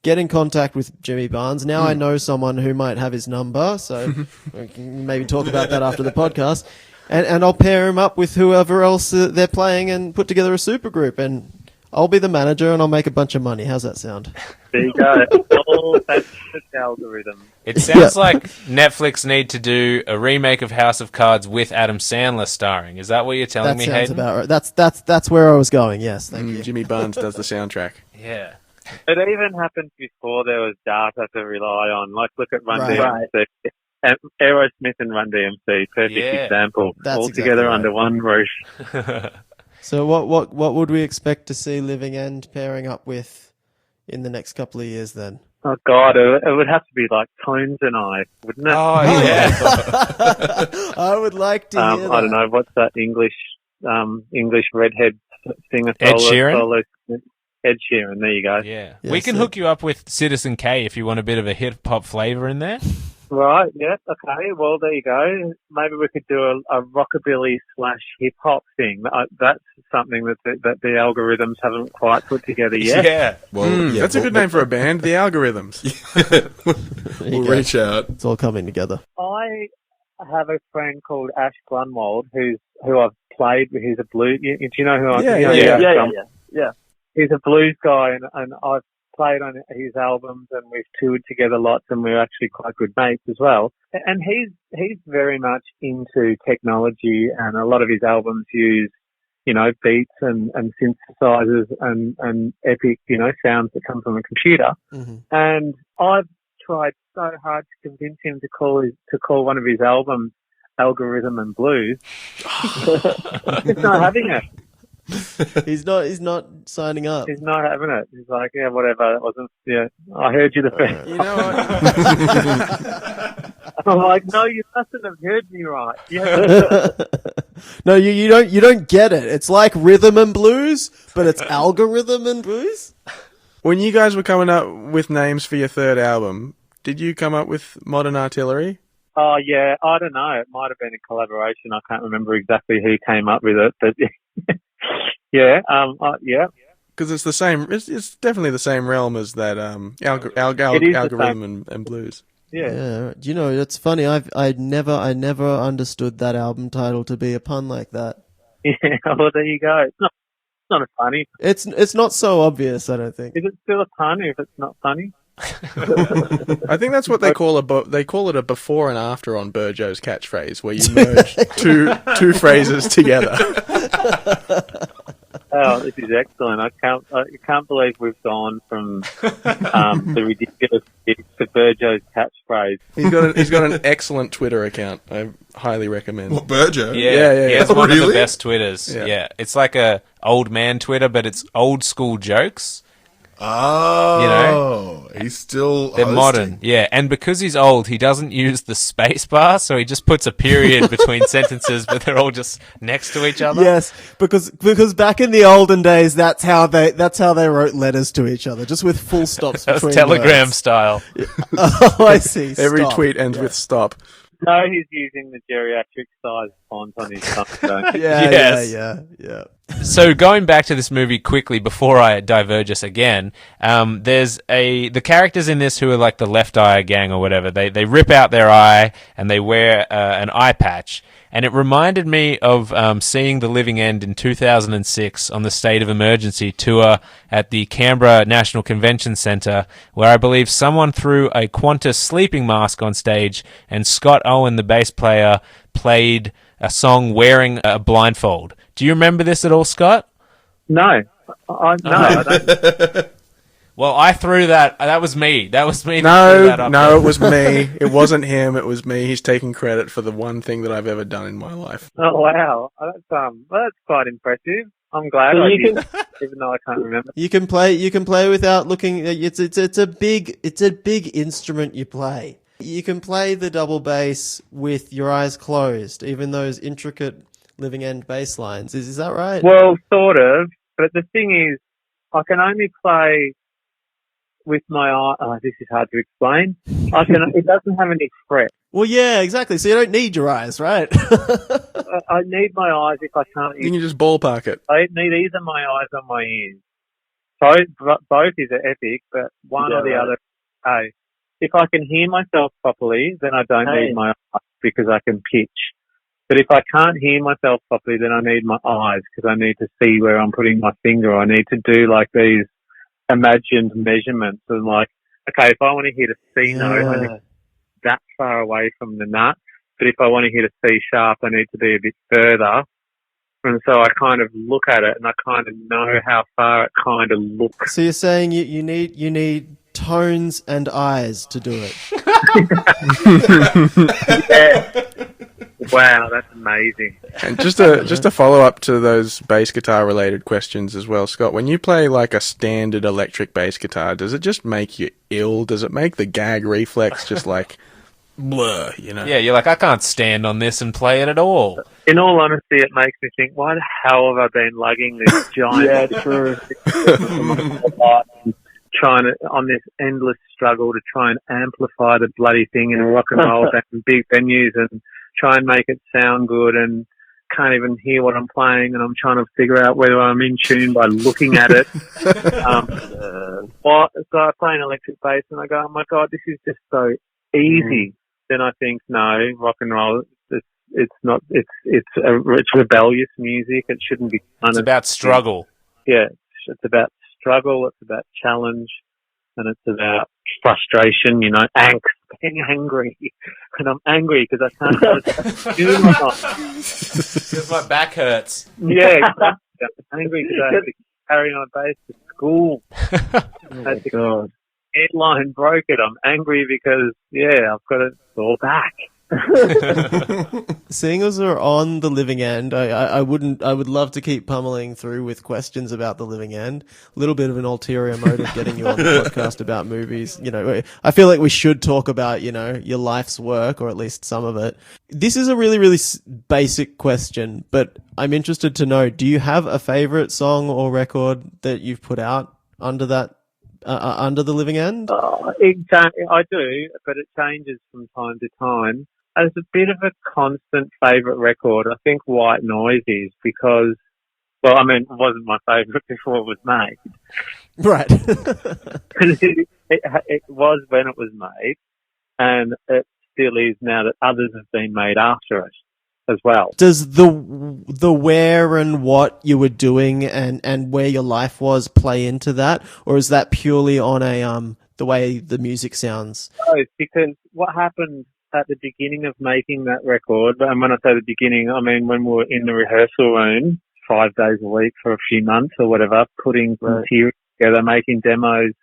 C: get in contact with Jimmy Barnes. Now I know someone who might have his number, so we can maybe talk about that after the podcast. And I'll pair him up with whoever else they're playing and put together a supergroup, and I'll be the manager and I'll make a bunch of money. How's that sound?
D: There you go. That's the algorithm.
A: It sounds like Netflix need to do a remake of House of Cards with Adam Sandler starring. Is that what you're telling me, Hayden?
C: About right. That's where I was going. Yes, thank you.
B: Jimmy Barnes does the soundtrack.
A: Yeah.
D: It even happened before there was data to rely on. Like, look at Run DMC. Aerosmith and Run DMC, perfect example.
C: That's
D: all
C: exactly
D: together
C: right.
D: under one roof.
C: So what would we expect to see Living End pairing up with in the next couple of years then?
D: Oh God, it would have to be like Tones and I, wouldn't it?
A: Oh yeah.
C: I would like to hear that.
D: I don't know, what's that English redhead singer?
A: Ed Sheeran?
D: Solo, Ed Sheeran, there you go.
A: Yeah.
C: Yes,
A: We can hook you up with Citizen K if you want a bit of a hip-hop flavour in there.
D: Right, yeah, okay, well, there you go. Maybe we could do a rockabilly / hip-hop thing. That's something that the algorithms haven't quite put together yet.
A: Yeah.
E: Well,
B: That's a good name for a band, the Algorithms.
E: We'll reach out.
C: It's all coming together.
D: I have a friend called Ash Grunwald who I've played with. He's a blues. Do you know who I am?
C: Yeah.
D: He's a blues guy, and I've played on his albums, and we've toured together lots, and we're actually quite good mates as well. And he's very much into technology, and a lot of his albums use, beats and synthesizers and epic, sounds that come from a computer.
C: Mm-hmm.
D: And I've tried so hard to convince him to call one of his albums Algorithm and Blues. He's not having it.
C: He's not signing up.
D: He's not having it. He's like, yeah, whatever. It wasn't. Yeah, I heard you the first.
B: You know what?
D: I'm like, no, you mustn't have heard me right. Yeah.
C: No, you don't get it. It's like rhythm and blues, but it's algorithm and blues.
B: When you guys were coming up with names for your third album, did you come up with Modern Artillery?
D: Oh yeah, I don't know. It might have been a collaboration. I can't remember exactly who came up with it, but yeah, yeah.
B: Because it's the same. It's definitely the same realm as that algorithm and blues.
D: Yeah.
C: You know, it's funny. I never understood that album title to be a pun like that.
D: Yeah. Well, there you go. It's not a funny.
C: It's not so obvious, I don't think.
D: Is it still a pun if it's not funny?
B: I think that's what they call they call it a before and after on Burjo's catchphrase, where you merge two phrases together.
D: Oh, this is excellent! I can't believe we've gone from the ridiculous to Burjo's catchphrase.
B: He's got an excellent Twitter account. I highly recommend.
E: What, Burjo?
B: Yeah.
A: He has one of the
E: Really?
A: best Twitters. Yeah. It's like a old man Twitter, but it's old school jokes.
E: Oh,
A: You know?
E: he's still
A: They're
E: hosting.
A: modern, yeah. And because he's old, he doesn't use the space bar, so he just puts a period between sentences, but they're all just next to each other.
C: Yes, because back in the olden days, that's how they wrote letters to each other, just with full stops
A: That was
C: between
A: telegram
C: words.
A: style.
C: Oh, I see.
B: Every
C: Stop.
B: tweet ends with stop.
D: No, he's using the geriatric size font on his phone.
A: Yes.
C: Yeah.
A: So going back to this movie quickly before I diverge us again, there's the characters in this who are like the Left Eye gang or whatever. They rip out their eye and they wear an eye patch. And it reminded me of seeing The Living End in 2006 on the State of Emergency tour at the Canberra National Convention Centre, where I believe someone threw a Qantas sleeping mask on stage and Scott Owen, the bass player, played a song wearing a blindfold. Do you remember this at all, Scott?
D: No, I don't.
A: Well, I threw that. That was me. That was me. That threw that up
B: No,
A: there.
B: it was me. It wasn't him. It was me. He's taking credit for the one thing that I've ever done in my life.
D: Oh wow, that's quite impressive. I'm glad I did, even though I can't remember.
C: You can play without looking. It's a big instrument you play. You can play the double bass with your eyes closed, even those intricate Living End bass lines. Is that right?
D: Well, sort of, but the thing is, I can only play with my eye. Oh, this is hard to explain. It doesn't have any fret.
C: Well, yeah, exactly. So you don't need your eyes, right?
D: I need my eyes if I can't.
B: You can just ballpark it.
D: I need either my eyes or my ears. Both is epic, but one or the other. Hey, if I can hear myself properly, then I don't need my eyes because I can pitch. But if I can't hear myself properly, then I need my eyes because I need to see where I'm putting my finger. I need to do like these imagined measurements and like, okay, if I want to hit a C note, I need to be that far away from the nut. But if I want to hit a C sharp, I need to be a bit further. And so I kind of look at it and I kind of know how far it kind of looks.
C: So you're saying you need tones and eyes to do it.
D: Yeah. Wow, that's amazing.
B: And just a follow up to those bass guitar related questions as well, Scott. When you play like a standard electric bass guitar, does it just make you ill? Does it make the gag reflex just like blur? You know?
A: Yeah, you're like, I can't stand on this and play it at all.
D: In all honesty, it makes me think, why the hell have I been lugging this giant trying to, on this endless struggle to try and amplify the bloody thing in a rock and roll band and big venues and try and make it sound good and can't even hear what I'm playing and I'm trying to figure out whether I'm in tune by looking at it. So I play an electric bass and I go, oh my God, this is just so easy. Then I think, no, rock and roll, it's rebellious music. It shouldn't be fun.
A: It's about struggle.
D: Yeah, it's about struggle. It's about challenge, and it's about frustration. You know, angst, being angry, and I'm angry because I can't do my
A: Because my back hurts.
D: Yeah, exactly. I'm angry because I have to carry my bass to school. Oh God. headline broke it. I'm angry because, I've got it all back.
C: Seeing as we're on the living end, I would love to keep pummeling through with questions about the living end. A little bit of an ulterior motive getting you on the podcast about movies. I feel like we should talk about, your life's work, or at least some of it. This is a really, really basic question, but I'm interested to know, do you have a favorite song or record that you've put out under that, under the living end?
D: I do, but it changes from time to time. As a bit of a constant favourite record, I think White Noise is, because, it wasn't my favourite before it was made.
C: Right.
D: it was when it was made, and it still is now that others have been made after it as well.
C: Does the where and what you were doing and where your life was play into that, or is that purely on the way the music sounds?
D: No, because what happened at the beginning of making that record, and when I say the beginning, I mean when we were in the rehearsal room 5 days a week for a few months or whatever, putting material together, making demos.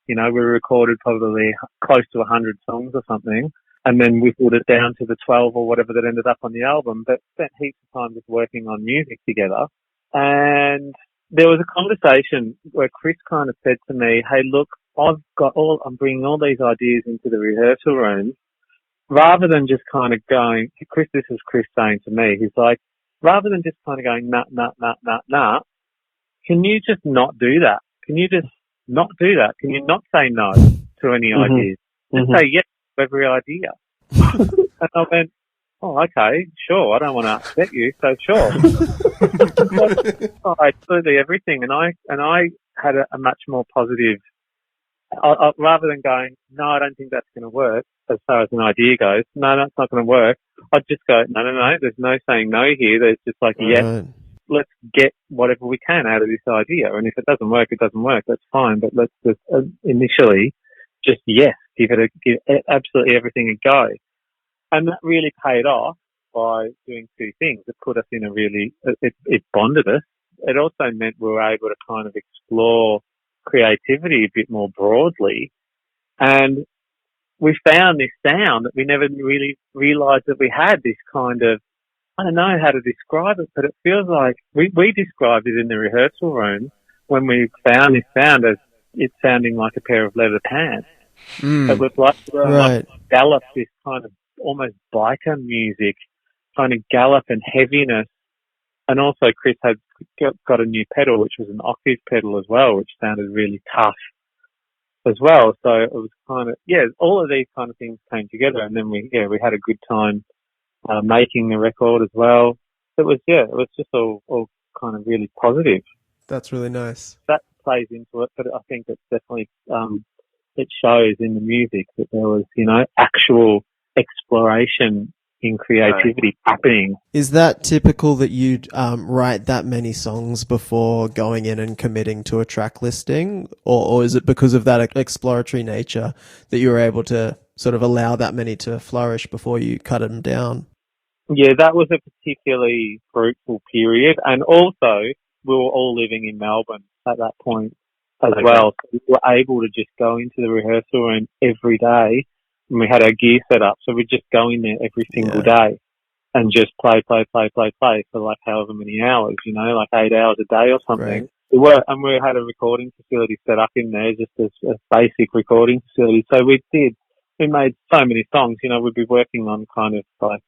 D: We recorded probably close to 100 songs or something, and then whittled it down to the 12 or whatever that ended up on the album, but spent heaps of time just working on music together. And there was a conversation where Chris kind of said to me, hey, look, I'm bringing all these ideas into the rehearsal room. Rather than just kind of going, this is Chris saying to me, he's like, rather than just kind of going, nah, can you just not do that? Can you just not do that? Can you not say no to any ideas? Just say yes to every idea. And I went, oh, okay, sure, I don't want to upset you, so sure. Absolutely everything. And I had a much more positive, rather than going, no, I don't think that's going to work, as far as an idea goes, no, that's not going to work, I'd just go, no, there's no saying no here. There's just like, yes, let's get whatever we can out of this idea. And if it doesn't work, it doesn't work. That's fine. But let's just initially just, yes, give absolutely everything a go. And that really paid off by doing two things. It put us in it bonded us. It also meant we were able to kind of explore creativity a bit more broadly. And we found this sound that we never really realised that we had, this kind of, I don't know how to describe it, but it feels like we described it in the rehearsal room when we found this sound as it sounding like a pair of leather pants. It was like, like gallop, this kind of almost biker music, kind of gallop and heaviness. And also Chris had got a new pedal, which was an octave pedal as well, which sounded really tough as well. So it was kind of, all of these kind of things came together, and then we had a good time making the record as well. It was just all kind of really positive.
C: That's really nice.
D: That plays into it, but I think it's definitely, it shows in the music that there was, actual exploration in creativity happening.
C: Is that typical that you'd write that many songs before going in and committing to a track listing? Or is it because of that exploratory nature that you were able to sort of allow that many to flourish before you cut them down?
D: Yeah, that was a particularly fruitful period. And also, we were all living in Melbourne at that point as well. So we were able to just go into the rehearsal room every day, and we had our gear set up. So we'd just go in there every single day and just play for like however many hours, like 8 hours a day or something. Right. We had a recording facility set up in there, just as a basic recording facility. So we made so many songs, we'd be working on kind of like,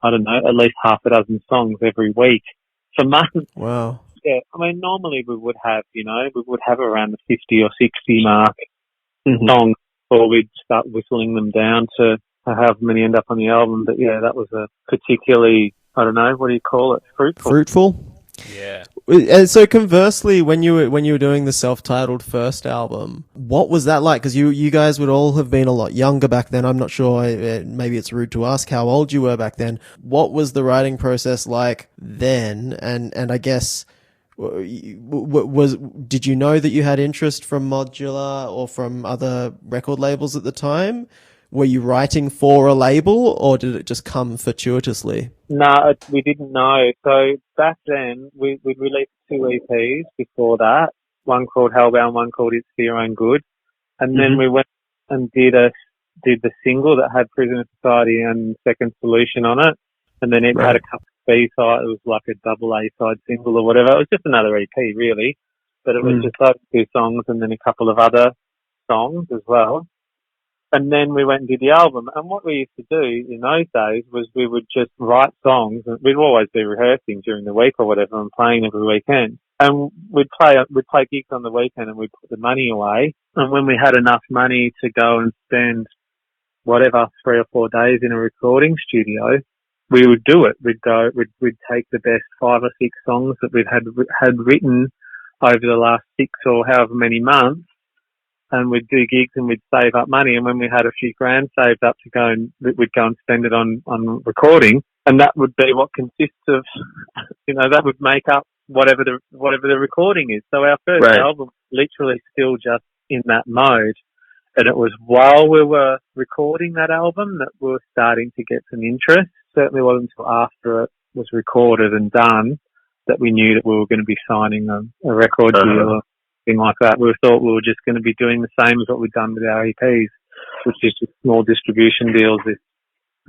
D: I don't know, at least half a dozen songs every week for months.
C: Wow.
D: Yeah, I mean, normally we would have around the 50 or 60 mark songs before we'd start whistling them down to however many end up on the album. But yeah, that was a particularly, I don't know, what do you call it?
C: Fruitful?
A: Yeah.
C: And so conversely, when you were doing the self-titled first album, what was that like? Because you guys would all have been a lot younger back then. I'm not sure. Maybe it's rude to ask how old you were back then. What was the writing process like then? And I guess, did you know that you had interest from Modular or from other record labels at the time? Were you writing for a label, or did it just come fortuitously?
D: No, we didn't know. So back then, we'd released 2 EPs before that. One called Hellbound, one called It's For Your Own Good. And then we went and did the single that had Prisoner Society and Second Solution on it. And then it had a couple of B-side. It was like a double A-side single or whatever. It was just another EP, really. But it was just those two songs and then a couple of other songs as well. And then we went and did the album. And what we used to do in those days was we would just write songs. And we'd always be rehearsing during the week or whatever and playing every weekend. And we'd play gigs on the weekend and we'd put the money away. And when we had enough money to go and spend whatever 3 or 4 days in a recording studio, we would do it. We'd take the best 5 or 6 songs that we'd had written over the last 6 or however many months, and we'd do gigs and we'd save up money. And when we had a few grand saved up to go, and we'd go and spend it on recording, and that would be what consists of, that would make up whatever the recording is. So our first album literally still just in that mode. And it was while we were recording that album that we were starting to get some interest. Certainly wasn't until after it was recorded and done that we knew that we were going to be signing a record deal or something like that. We thought we were just going to be doing the same as what we'd done with our EPs, which is just small distribution deals with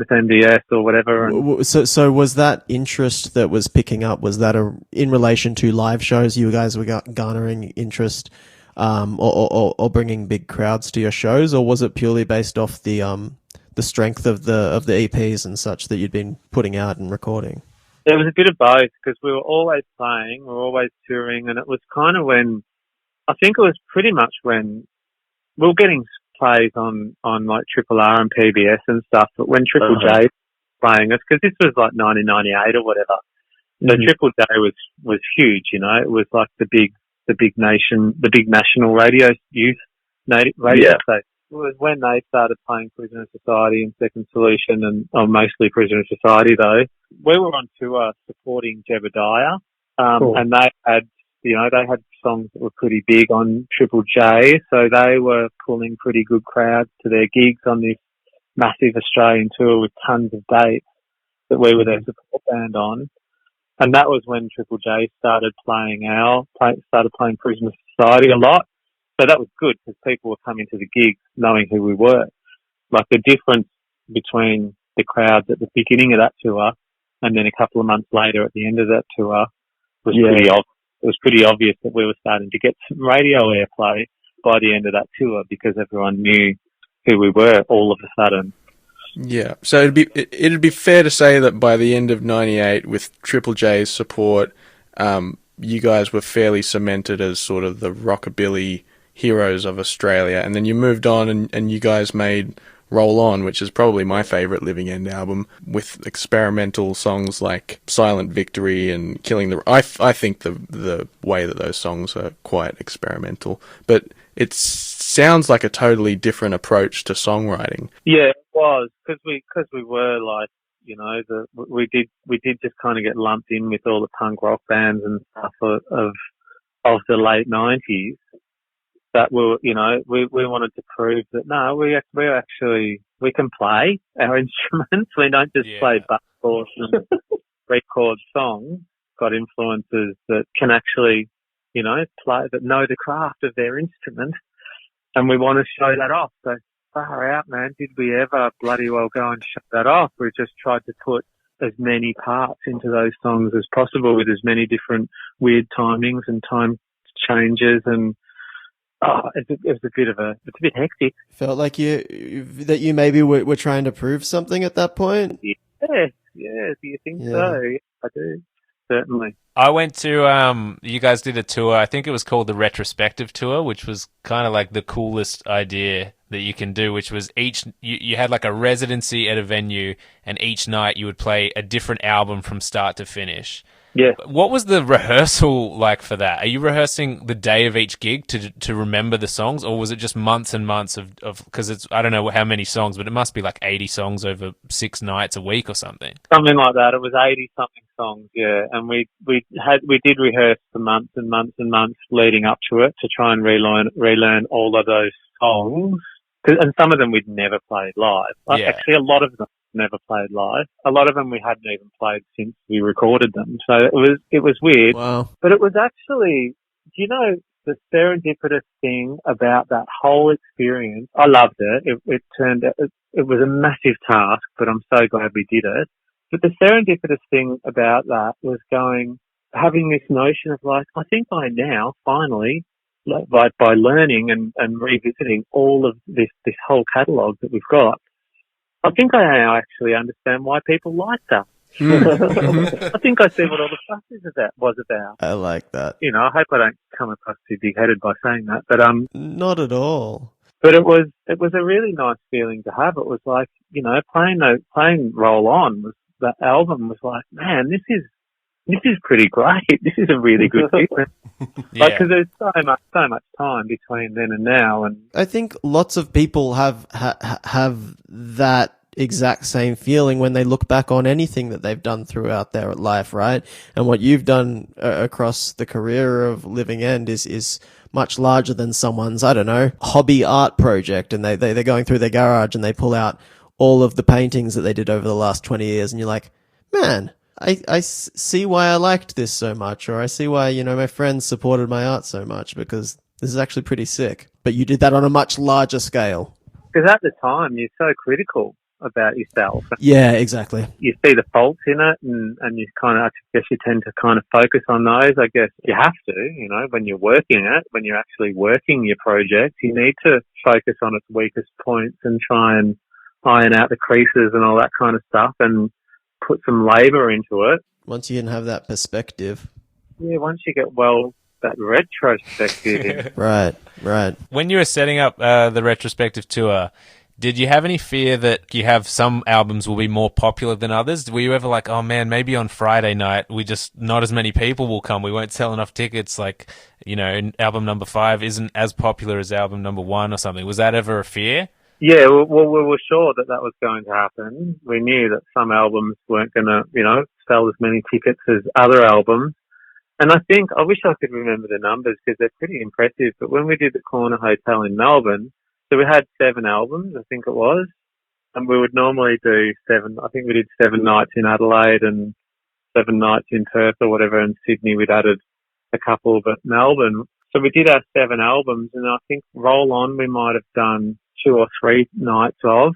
D: MDS or whatever. And
C: So was that interest that was picking up, was that in relation to live shows? You guys were garnering interest or bringing big crowds to your shows, or was it purely based off the strength of the EPs and such that you'd been putting out and recording?
D: It was a bit of both, because we were always playing, we were always touring, and it was kind of pretty much when we were getting plays on like Triple R and PBS and stuff, but when Triple J was playing us, because this was like 1998 or whatever, so Triple J was huge, it was like the big national radio station. It was when they started playing Prisoner Society and Second Solution, and mostly Prisoner Society though. We were on tour supporting Jebediah, and they had songs that were pretty big on Triple J, so they were pulling pretty good crowds to their gigs on this massive Australian tour with tons of dates that we were their support band on. And that was when Triple J started playing Prisoner Society a lot. So that was good, because people were coming to the gigs knowing who we were. Like the difference between the crowds at the beginning of that tour and then a couple of months later at the end of that tour was pretty obvious that we were starting to get some radio airplay by the end of that tour, because everyone knew who we were all of a sudden.
B: Yeah, so it'd be fair to say that by the end of '98, with Triple J's support, you guys were fairly cemented as sort of the rockabilly heroes of Australia, and then you moved on and you guys made Roll On, which is probably my favourite Living End album, with experimental songs like Silent Victory and Killing the... I think the way that those songs are quite experimental, but it sounds like a totally different approach to songwriting.
D: Yeah, it was, because we were like, we did just kind of get lumped in with all the punk rock bands and stuff of the late 90s. That we wanted to prove that no, we can play our instruments. We don't just play bass chords and record songs. Got influences that can actually, play, that know the craft of their instrument, and we want to show that off. So far out, man, did we ever bloody well go and show that off? We just tried to put as many parts into those songs as possible, with as many different weird timings and time changes, and it's a bit hectic.
C: Felt like you maybe were trying to prove something at that point?
D: Yeah, do you think so? Yeah, I do, certainly.
A: I went to, you guys did a tour, I think it was called the Retrospective Tour, which was kind of like the coolest idea that you can do, which was you had like a residency at a venue, and each night you would play a different album from start to finish.
D: Yeah.
A: What was the rehearsal like for that? Are you rehearsing the day of each gig to remember the songs, or was it just months and months of because it's, I don't know how many songs, but it must be like 80 songs over 6 nights a week or something.
D: Something like that. It was 80 something songs, yeah. And we did rehearse for months and months and months leading up to it to try and relearn all of those songs. And some of them we'd never played live.
A: Yeah.
D: Actually, a lot of them never played live. A lot of them we hadn't even played since we recorded them. So it was weird.
C: Wow.
D: But it was actually, the serendipitous thing about that whole experience, I loved it. It turned out, it was a massive task, but I'm so glad we did it. But the serendipitous thing about that was having this notion of like, I think I now finally, by learning and revisiting all of this whole catalogue that we've got, I think I now actually understand why people like that. I think I see what all the fuss was about.
C: I like that.
D: You know, I hope I don't come across too big-headed by saying that, but
C: not at all.
D: But it was a really nice feeling to have. It was like, you know, playing Roll On, that album was like, man, this is pretty great. This is a really good feeling.
A: Yeah.
D: Like, because there's so much time between then and now, and
C: I think lots of people have that exact same feeling when they look back on anything that they've done throughout their life, right? And what you've done across the career of Living End is much larger than someone's, I don't know, hobby art project, and they're going through their garage and they pull out all of the paintings that they did over the last 20 years, and you're like, man, I see why I liked this so much, or I see why, you know, my friends supported my art so much, because this is actually pretty sick. But you did that on a much larger scale.
D: because at the time you're so critical about yourself.
C: Yeah, exactly.
D: You see the faults in it, and you kind of, I guess you tend to kind of focus on those. I guess you have to, you know, when you're working it, when you're actually working your project, you need to focus on its weakest points and try and iron out the creases and all that kind of stuff and put some labour into it.
C: Once you can have that perspective.
D: Yeah, once you get, that retrospective.
C: Right.
A: When you were setting up the retrospective tour, did you have any fear that you have some albums will be more popular than others? Were you ever like, oh man, maybe on Friday night not as many people will come, we won't sell enough tickets, like, you know, album number 5 isn't as popular as album number 1 or something? Was that ever a fear?
D: Yeah, well, we were sure that was going to happen. We knew that some albums weren't going to, you know, sell as many tickets as other albums. And I wish I could remember the numbers because they're pretty impressive, but when we did the Corner Hotel in Melbourne, so we had 7 albums, I think it was, and we would normally do 7, I think we did 7 nights in Adelaide and 7 nights in Perth or whatever, and Sydney we'd added a couple, but Melbourne. So we did our 7 albums, and I think Roll On we might have done 2 or 3 nights of.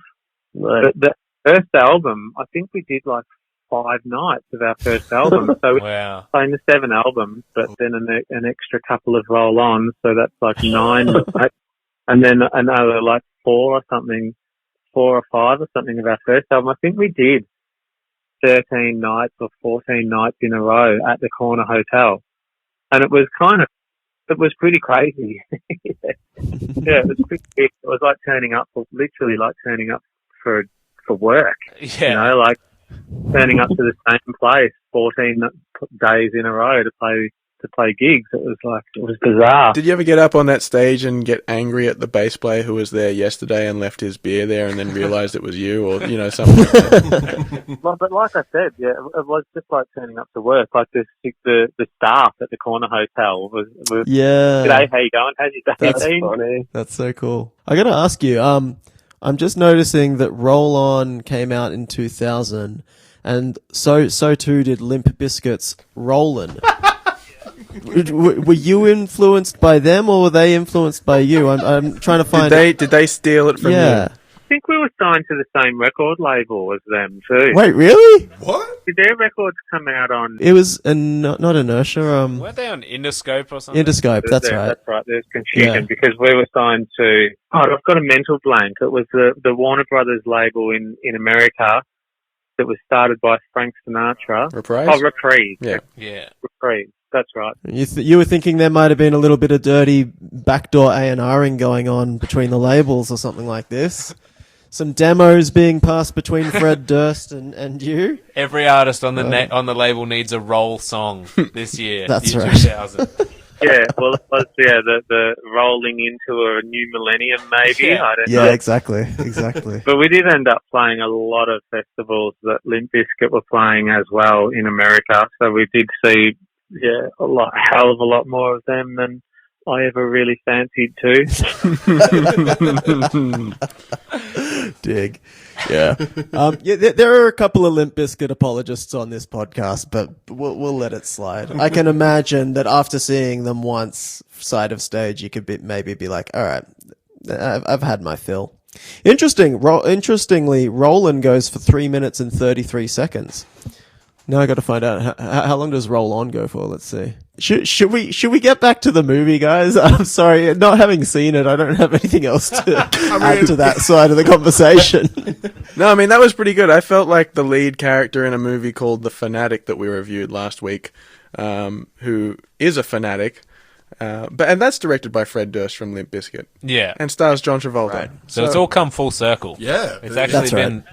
D: But the first album, I think we did like 5 nights of our first album. So
A: Wow.
D: playing the 7 albums, but then an extra couple of Roll On, so that's like 9 nights. And then another like 4 or 5 or something of our first album. I think we did 13 nights or 14 nights in a row at the Corner Hotel. And it was pretty crazy. Yeah, it was pretty big. It was like literally like turning up for work.
A: Yeah.
D: You know, like turning up to the same place 14 days in a row to play gigs. It was bizarre.
B: Did you ever get up on that stage and get angry at the bass player who was there yesterday and left his beer there and then realised it was you, or, you know, something like that?
D: But like I said, yeah, it was just like turning up to work. Like the staff at the Corner Hotel was
C: Yeah.
D: G'day, how you going? How's your day
C: That's
D: been?
C: funny. That's so cool. I gotta ask you, I'm just noticing that Roll On came out in 2000, and so too did Limp Bizkit's Rollin'. Were you influenced by them, or were they influenced by you? I'm trying to find.
B: Did they steal it from you?
D: I think we were signed to the same record label as them too.
C: Wait, really?
E: What?
D: Did their records come out on?
C: It was not Inertia.
A: Weren't they on Interscope or something?
C: Interscope. That's right.
D: That's right. There's confusion
C: Yeah.
D: because we were signed to. Oh, I've got a mental blank. It was the Warner Brothers label in America that was started by Frank Sinatra.
B: Reprise?
D: Oh, Reprise.
B: Yeah.
A: Yeah.
D: Reprise. That's right.
C: You were thinking there might have been a little bit of dirty backdoor A&Ring going on between the labels or something like this. Some demos being passed between Fred Durst and you.
A: Every artist on the label needs a roll song this year.
C: That's
A: year
C: right.
A: 2000.
D: Yeah, well, it was the rolling into a new millennium, maybe.
A: Yeah.
D: I don't know.
C: Yeah, exactly.
D: But we did end up playing a lot of festivals that Limp Bizkit were playing as well in America. So we did see, a hell of a lot more of them than I ever really fancied to.
C: Dig. Yeah. There are a couple of Limp Bizkit apologists on this podcast, but we'll let it slide. I can imagine that after seeing them once side of stage, you could maybe be like, all right, I've had my fill. Interestingly, Roland goes for 3 minutes and 33 seconds. Now I got to find out how long does Roll On go for? Let's see. Should we get back to the movie, guys? I'm sorry, not having seen it, I don't have anything else to add to that side of the conversation.
B: No, I mean, that was pretty good. I felt like the lead character in a movie called The Fanatic that we reviewed last week, who is a fanatic, and that's directed by Fred Durst from Limp Bizkit.
A: Yeah.
B: And stars John Travolta.
A: Right. So it's all come full circle.
E: Yeah.
A: It's actually been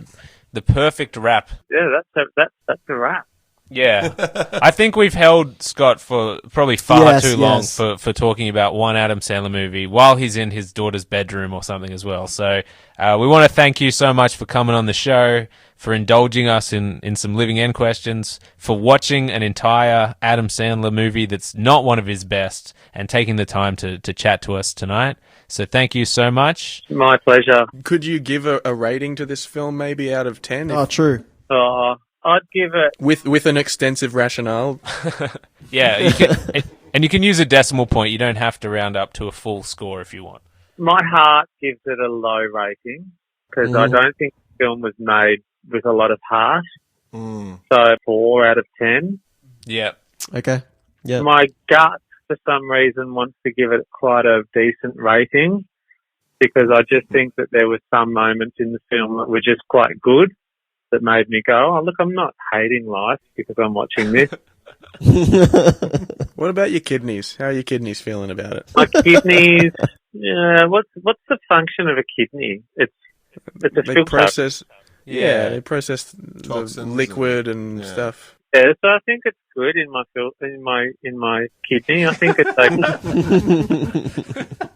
A: the perfect wrap.
D: Yeah, that's a wrap.
A: Yeah. I think we've held Scott for probably far too long for talking about one Adam Sandler movie while he's in his daughter's bedroom or something as well. So we want to thank you so much for coming on the show, for indulging us in some living end questions, for watching an entire Adam Sandler movie that's not one of his best, and taking the time to chat to us tonight. So thank you so much.
D: My pleasure.
B: Could you give a rating to this film maybe out of 10?
C: Oh, true.
D: I'd give it...
B: With an extensive rationale.
A: Yeah, you can use a decimal point. You don't have to round up to a full score if you want.
D: My heart gives it a low rating because I don't think the film was made with a lot of heart. So 4 out of 10.
A: Yeah.
C: Okay. Yeah.
D: My gut, for some reason, wants to give it quite a decent rating because I just think that there were some moments in the film that were just quite good that made me go, oh, look, I'm not hating life because I'm watching this.
B: What about your kidneys? How are your kidneys feeling about it?
D: My kidneys, yeah, what's the function of a kidney? It's a
B: They
D: filter.
B: process...
A: Yeah.
B: They process the
E: Toxins
B: liquid and stuff.
D: Yeah, so I think it's good in my kidney. I think it's like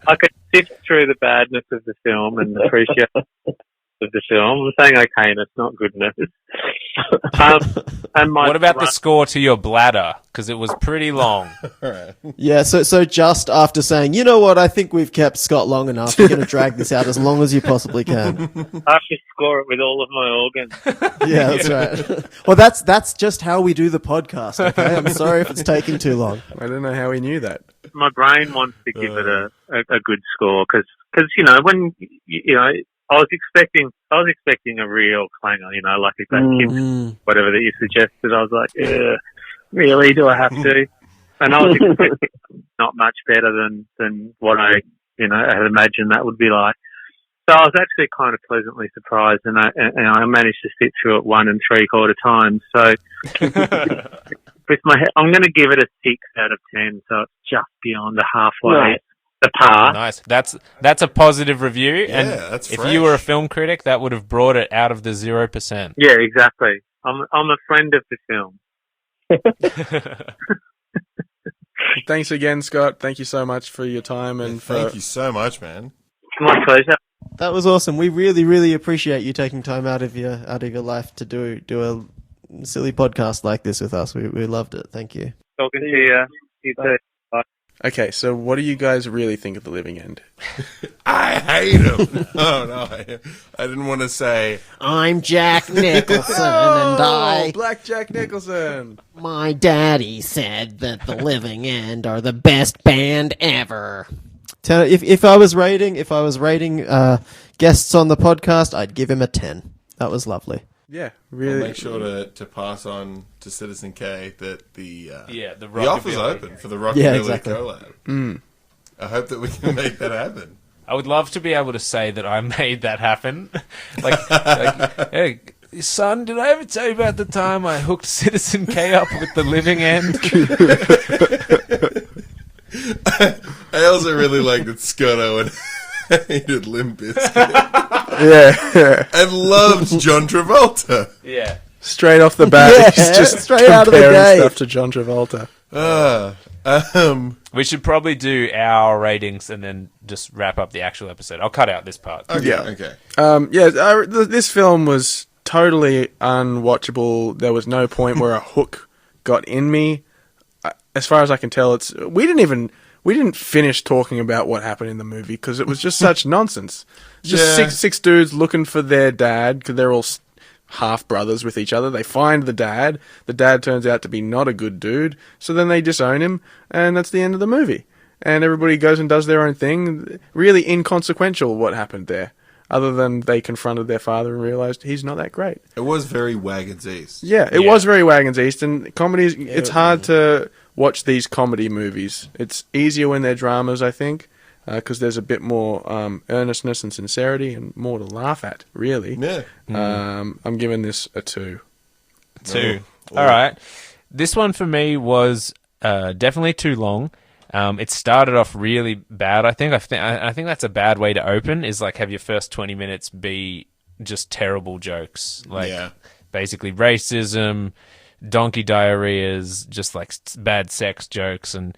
D: I could sift through the badness of the film and appreciate of the film. I'm saying okayness, not goodness. And
A: What about the score to your bladder? Because it was pretty long.
E: Right.
C: Yeah, so just after saying, you know what, I think we've kept Scott long enough, you're going to drag this out as long as you possibly can.
D: I have to score it with all of my organs.
C: Yeah, that's right. Well, that's just how we do the podcast, okay? I'm sorry if it's taking too long.
B: I don't know how he knew that.
D: My brain wants to give it a good score because when I was expecting a real clanger, like if that kid, whatever that you suggested. I was like, really? Do I have to? And I was expecting not much better than what I had imagined that would be like. So I was actually kind of pleasantly surprised, and I managed to sit through it 1 3/4 times. So with my head, I'm going to give it a 6 out of 10. So it's just beyond the halfway. Right.
A: The part. Nice. That's a positive review.
E: Yeah,
A: and
E: that's
A: if
E: fresh.
A: you were a film critic, that would have brought it out of the 0%.
D: Yeah, exactly. I'm a friend of the film.
B: Thanks again, Scott. Thank you so much for your time and
E: Thank you so much, man.
D: My pleasure.
C: That was awesome. We really, really appreciate you taking time out of your life to do a silly podcast like this with us. We loved it. Thank you.
D: Talking to you. You too. Bye.
B: Okay, so what do you guys really think of The Living End?
E: I hate him. Oh, no. I didn't want to say...
C: I'm Jack Nicholson, and
B: Black Jack Nicholson!
C: my daddy said that The Living End are the best band ever. If I was rating guests on the podcast, I'd give him a 10. That was lovely.
B: Yeah,
E: I'll
B: really.
E: make sure to pass on to Citizen K that the offer's
A: Rockabilly.
B: Mm.
E: open for the Rockabilly
C: Yeah, exactly.
E: collab. I hope that we can make that happen.
A: I would love to be able to say that I made that happen. like, hey, son, did I ever tell you about the time I hooked Citizen K up with The Living End?
E: I also really like that Scott Owen hated Limp Bizkit
B: Yeah.
E: and loved John Travolta.
A: Yeah.
B: Straight off the bat,
C: Yeah,
B: he's just
C: straight out of the
B: comparing
C: gate.
B: stuff to John Travolta.
A: We should probably do our ratings and then just wrap up the actual episode. I'll cut out this part.
E: Okay,
B: Yeah.
E: okay.
B: This film was totally unwatchable. There was no point where a hook got in me. As far as I can tell, we didn't even we didn't finish talking about what happened in the movie because it was just such nonsense. Just
E: Yeah.
B: six dudes looking for their dad because they're all half brothers with each other. They find the dad. The dad turns out to be not a good dude, so then they disown him, and that's the end of the movie. And everybody goes and does their own thing. Really inconsequential what happened there, other than they confronted their father and realized he's not that great.
E: It was very Wagons East.
B: Yeah, it was very Wagons East, and comedies. It's hard to watch these comedy movies. It's easier when they're dramas, I think, because there's a bit more earnestness and sincerity and more to laugh at. Really,
E: Yeah.
B: I'm giving this a 2.
A: 2. All right. This one for me was definitely too long. It started off really bad. I think that's a bad way to open. Is like have your first 20 minutes be just terrible jokes, like basically racism, donkey diarrheas, just like bad sex jokes. And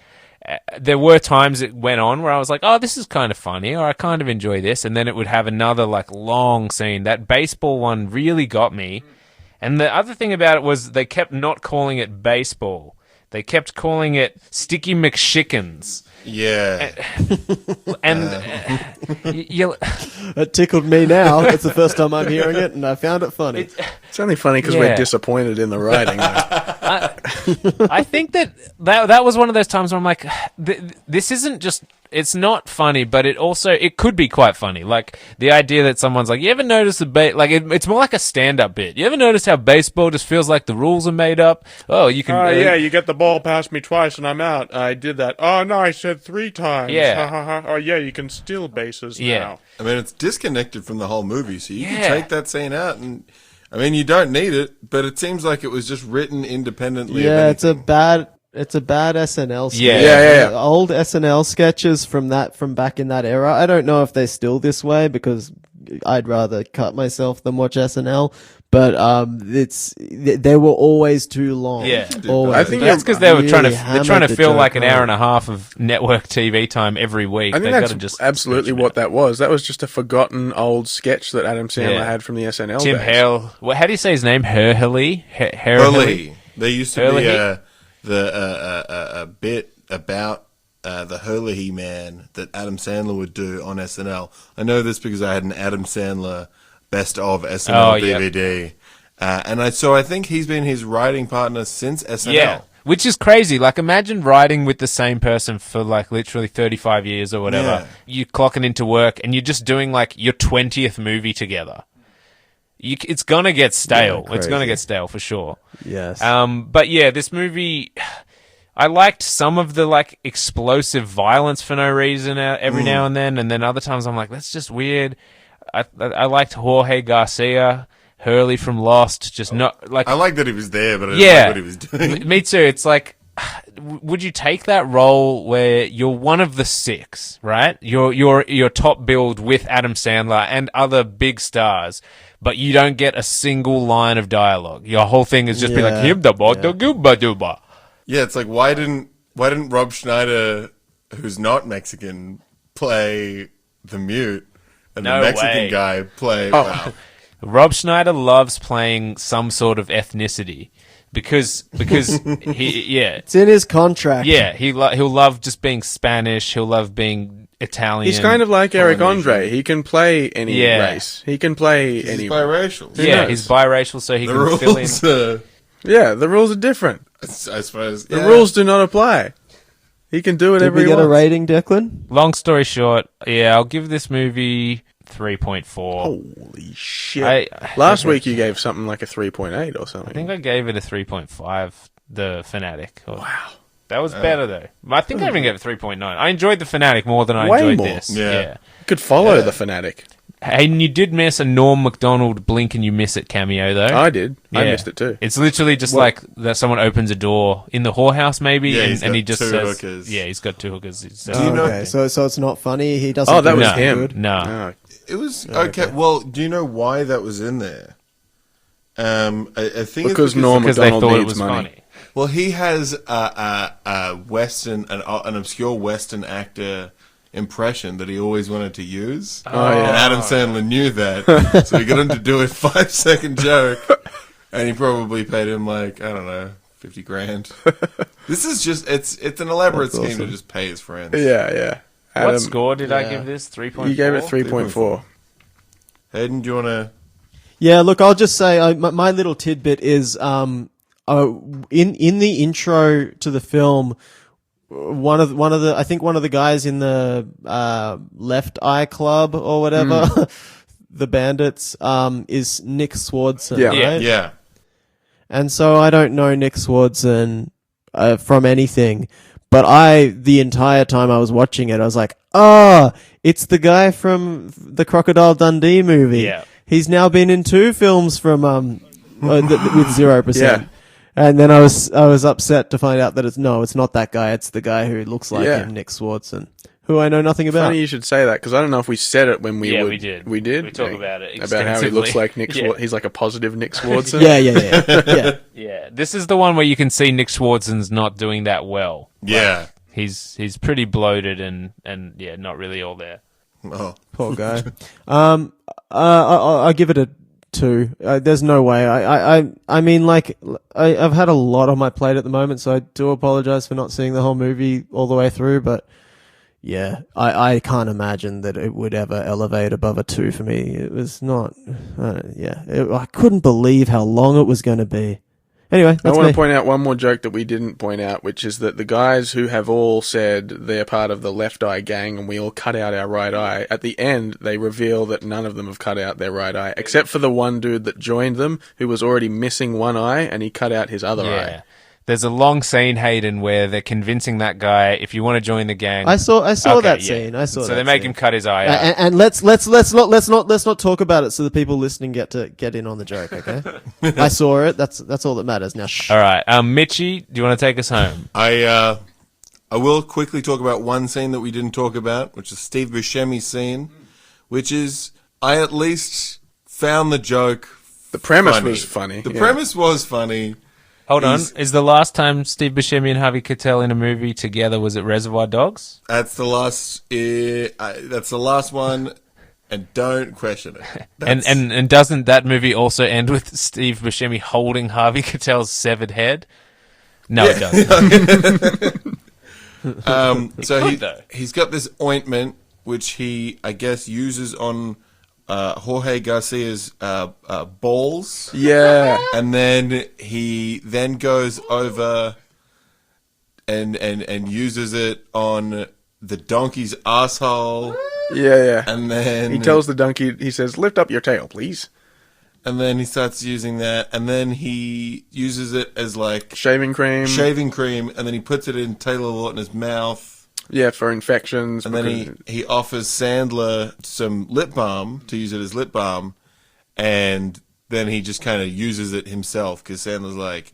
A: there were times it went on where I was like, oh, this is kind of funny, or I kind of enjoy this. And then it would have another like long scene. That baseball one really got me. And the other thing about it was they kept not calling it baseball. They kept calling it Sticky McShickens.
E: Yeah.
C: It tickled me now. It's the first time I'm hearing it, and I found it funny.
B: It's only funny because we're disappointed in the writing.
A: I think that was one of those times where I'm like, this isn't just. It's not funny, but it could be quite funny. Like the idea that someone's like, you ever notice it's more like a stand-up bit. You ever notice how baseball just feels like the rules are made up? Oh, you can.
B: You get the ball past me twice and I'm out. I did that. Oh no, I said 3 times.
A: Yeah.
B: Oh yeah, you can steal bases now.
E: I mean, it's disconnected from the whole movie, so you can take that scene out and. I mean, you don't need it, but it seems like it was just written independently.
C: Yeah, it's a bad SNL sketch.
B: Yeah.
C: Old SNL sketches from back in that era. I don't know if they're still this way because I'd rather cut myself than watch SNL. But they were always too long.
A: Yeah,
C: always.
B: I think
A: that's because they were trying to fill like an
C: home.
A: hour and a half of network TV time every week.
B: I think that's absolutely what that was. That was just a forgotten old sketch that Adam Sandler had from the SNL
A: Tim
B: days.
A: Hale. How do you say his name? Hurley.
E: Hurley. There used to
A: Hurley?
E: be a bit about the Hurley man that Adam Sandler would do on SNL. I know this because I had an Adam Sandler best of SNL DVD. And I think he's been his writing partner since SNL.
A: Yeah, which is crazy. Like, imagine writing with the same person for like literally 35 years or whatever.
E: Yeah.
A: You clocking into work and you're just doing like your 20th movie together. It's gonna get stale. It's gonna get stale for sure.
C: Yes.
A: But yeah, this movie, I liked some of the like explosive violence for no reason every now and then other times I'm like, that's just weird. I liked Jorge Garcia, Hurley from Lost. Just not like
E: I like that he was there, but I didn't like what he was doing.
A: Me too. It's like, would you take that role where you're one of the 6, right? You're top billed with Adam Sandler and other big stars, but you don't get a single line of dialogue. Your whole thing is just be like him da ba da gooba dooba.
E: Yeah, it's like why didn't Rob Schneider, who's not Mexican, play the mute and
A: No
E: the Mexican
A: way.
E: guy play? Wow.
A: Rob Schneider loves playing some sort of ethnicity because
C: It's in his contract.
A: he'll love just being Spanish. He'll love being Italian.
B: He's kind of like Eric Andre. He can play any race. He can play any.
E: He's biracial.
A: he's biracial, so he
E: The
A: can fill in.
E: rules,
B: Yeah, the rules are different.
E: I suppose.
B: The rules do not apply. He can do
C: Did
B: whatever
C: we
B: he
C: get
B: wants.
C: a rating, Declan?
A: Long story short, I'll give this movie 3.4.
B: Holy shit! Last week you gave something like a 3.8 or something.
A: I think I gave it a 3.5. The Fanatic. Wow. That was better though. I think I even gave it 3.9. I enjoyed the Fanatic more than I
B: Way
A: enjoyed
B: more.
A: this.
E: Yeah.
B: You could follow the Fanatic.
A: And you did miss a Norm Macdonald blink and you miss it cameo though.
B: I did. I
A: Yeah.
B: missed it too.
A: It's literally just like that someone opens a door in the whorehouse maybe
E: Yeah,
A: and,
E: he's
A: and he
E: got
A: just
E: 2
A: says
E: hookers.
A: yeah, he's got 2 hookers.
E: Do you know-
C: Okay, so it's not funny. He doesn't.
B: Oh, that
C: do
B: was
C: it
B: him.
C: good?
A: No.
B: Oh,
E: It was okay. Well, do you know why that was in there? I think
B: Because
E: it's
B: Norm
A: Because they
B: Macdonald
A: thought it
B: needs
A: was
B: money.
A: funny.
E: Well, he has a Western, an obscure Western actor impression that he always wanted to use.
B: Oh, yeah.
E: And Adam Sandler knew that, so he got him to do a 5-second joke, and he probably paid him like, I don't know, 50 grand. This is just, it's an elaborate
B: That's
E: scheme to
B: awesome.
E: just pay his friends.
B: Yeah. Adam,
A: What score did I
C: yeah.
A: give this? 3.4?
B: you gave it 3.4.
E: Hayden, do you want to...
C: Yeah, look, I'll just say my little tidbit is in the intro to the film, one of the guys in the Left Eye Club or whatever, the bandits, is Nick Swardson,
B: Yeah.
C: right?
E: Yeah.
C: And so I don't know Nick Swardson from anything, but the entire time I was watching it, I was like, it's the guy from the Crocodile Dundee movie.
A: Yeah.
C: He's now been in 2 films from with 0%.
B: Yeah.
C: And then I was upset to find out that it's not that guy. It's the guy who looks like
B: Yeah.
C: him, Nick Swardson, who I know nothing about.
B: Funny you should say that, because I don't know if we said it when we
A: Yeah,
B: would-
A: we did.
B: We did?
A: We talk about it
B: About how he looks
A: extensively.
B: like Nick
A: Yeah.
B: He's like a positive Nick Swardson.
C: Yeah.
A: Yeah, this is the one where you can see Nick Swardson's not doing that well.
E: Yeah.
A: He's pretty bloated and yeah, not really all there.
E: Oh.
C: Poor guy. I give it a 2. There's no way. I mean, like, I've had a lot on my plate at the moment, so I do apologize for not seeing the whole movie all the way through, but yeah, I can't imagine that it would ever elevate above a 2 for me. It was not, I couldn't believe how long it was going to be. Anyway,
B: I
C: that's
B: want
C: me.
B: to point out one more joke that we didn't point out, which is that the guys who have all said they're part of the Left Eye gang and we all cut out our right eye, at the end they reveal that none of them have cut out their right eye, except for the one dude that joined them who was already missing one eye and he cut out his other
A: Yeah.
B: eye.
A: There's a long scene, Hayden, where they're convincing that guy, if you want to join the gang.
C: I saw
A: Okay,
C: that
A: yeah.
C: scene. I saw
A: so
C: that
A: they make
C: scene.
A: him cut his eye out.
C: And let's not talk about it so the people listening get in on the joke, okay? I saw it. That's all that matters. Now, shh.
A: All right, Mitchie, do you want to take us home?
E: I will quickly talk about one scene that we didn't talk about, which is Steve Buscemi's scene, which is, I at least found the joke
B: The premise
E: funny.
B: was funny.
E: The
B: yeah.
E: premise was funny.
A: Hold on.
E: He's-
A: Is the last time Steve Buscemi and Harvey Keitel in a movie together, was it Reservoir Dogs?
E: That's the last. That's the last one, and don't question it. That's-
A: And doesn't that movie also end with Steve Buscemi holding Harvey Keitel's severed head? No, it doesn't.
E: so
A: could, though.
E: he's got this ointment which he, I guess, uses on Jorge Garcia's balls.
B: Yeah.
E: And then he then goes over and uses it on the donkey's asshole.
B: Yeah.
E: And then
B: He tells the donkey, he says, lift up your tail, please.
E: and then he starts using that, and then he uses it as like
B: Shaving cream.
E: shaving cream, and then he puts it in Taylor Lautner's mouth.
B: Yeah, for infections.
E: And then he offers Sandler some lip balm to use it as lip balm, and then he just kind of uses it himself because Sandler's like,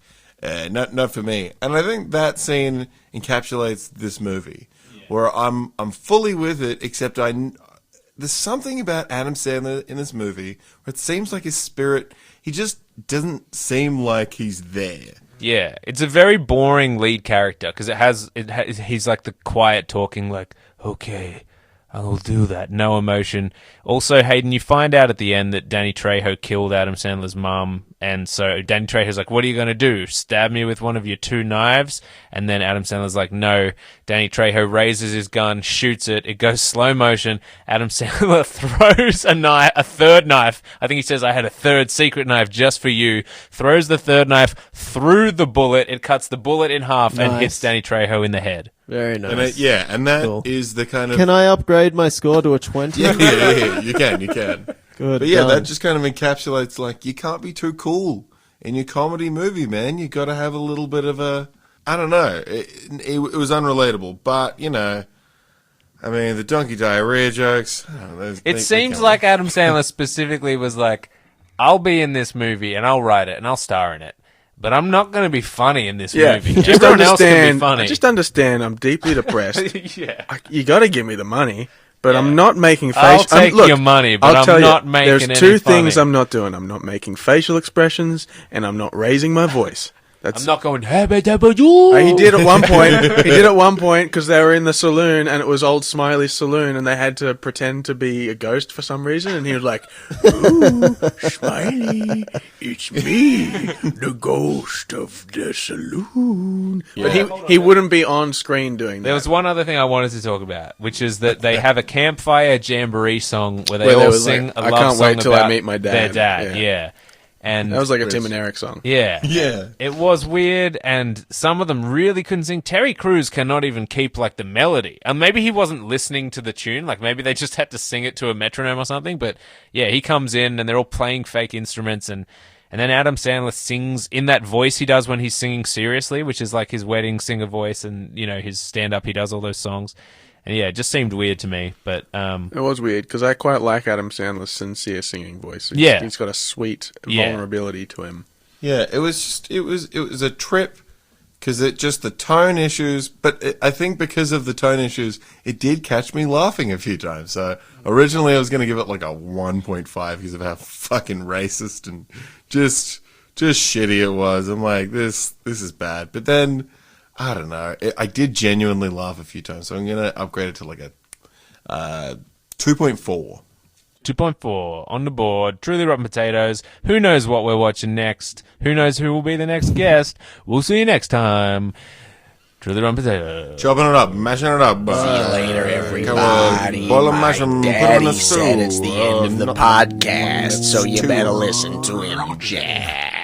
E: not for me. And I think that scene encapsulates this movie, where I'm fully with it, except there's something about Adam Sandler in this movie where it seems like his spirit, he just doesn't seem like he's there.
A: Yeah, it's a very boring lead character because he's like the quiet talking, like, okay, I will do that, no emotion. Also, Hayden, you find out at the end that Danny Trejo killed Adam Sandler's mum, and so Danny Trejo's like, what are you going to do, stab me with one of your 2 knives? And then Adam Sandler's like, no. Danny Trejo raises his gun, shoots it, it goes slow motion, Adam Sandler throws a third knife, I think he says, I had a third secret knife just for you, throws the third knife through the bullet, it cuts the bullet in half and
C: Nice.
A: hits Danny Trejo in the head.
C: Very nice.
E: And that is
C: Cool.
E: the kind of...
C: Can I upgrade my score to a 20?
E: Yeah, you can.
C: Good.
E: But yeah,
C: done.
E: that just kind of encapsulates, like, you can't be too cool in your comedy movie, man. You got to have a little bit of a, I don't know. It was unrelatable, but, you know, I mean, the donkey diarrhea jokes. I don't know,
A: It seems like Adam Sandler specifically was like, I'll be in this movie and I'll write it and I'll star in it, but I'm not going to be funny in this
B: Yeah,
A: movie.
B: just
A: Everyone else can be
B: understand.
A: funny.
B: Just understand. I'm deeply depressed.
A: Yeah.
B: You got to give me the money, but I'm not making
A: I'll
B: facial.
A: take your money, but
B: I'll
A: I'm
B: tell you,
A: not making
B: There's
A: any
B: two things
A: funny.
B: I'm not doing. I'm not making facial expressions, and I'm not raising my voice. That's
A: I'm not going. He
B: did at one point. He did at one point because they were in the saloon and it was Old Smiley's saloon, and they had to pretend to be a ghost for some reason. And he was like, "Ooh, Smiley, it's me, the ghost of the saloon."
E: Yeah.
B: But he wouldn't be on screen doing that.
A: There was one other thing I wanted to talk about, which is that they have a campfire jamboree song where they
B: Where they
A: all
B: was
A: sing
B: like,
A: a
B: "I
A: love
B: can't
A: song
B: wait till I
A: about
B: meet my dad."
A: their dad.
B: Yeah.
A: Yeah. And
B: That was like a Tim and Eric song.
A: yeah.
E: Yeah.
A: It was weird, and some of them really couldn't sing. Terry Crews cannot even keep, like, the melody. And maybe he wasn't listening to the tune. Like, maybe they just had to sing it to a metronome or something. But, yeah, he comes in, and they're all playing fake instruments, and then Adam Sandler sings in that voice he does when he's singing seriously, which is, like, his wedding singer voice, and, you know, his stand-up, he does all those songs. And, yeah, it just seemed weird to me. But
B: It was weird because I quite like Adam Sandler's sincere singing voice. He's got a sweet vulnerability to him.
E: Yeah, it was a trip because it just the tone issues. But I think because of the tone issues, it did catch me laughing a few times. So originally I was going to give it like a 1.5 because of how fucking racist and just shitty it was. I'm like, this is bad. But then I don't know. I did genuinely laugh a few times, so I'm going to upgrade it to like a 2.4.
A: 2.4 on the board. Truly Rotten Potatoes. Who knows what we're watching next? Who knows who will be the next guest? We'll see you next time. Truly Rotten Potatoes.
E: Chopping it up, mashing it up.
F: See you later, everybody.
E: Boil and
F: My
E: mash 'em, put 'em in
F: daddy
E: the
F: said it's
E: stew.
F: the end of the
E: Not-
F: podcast, so you
E: Two.
F: better listen to him, Jack.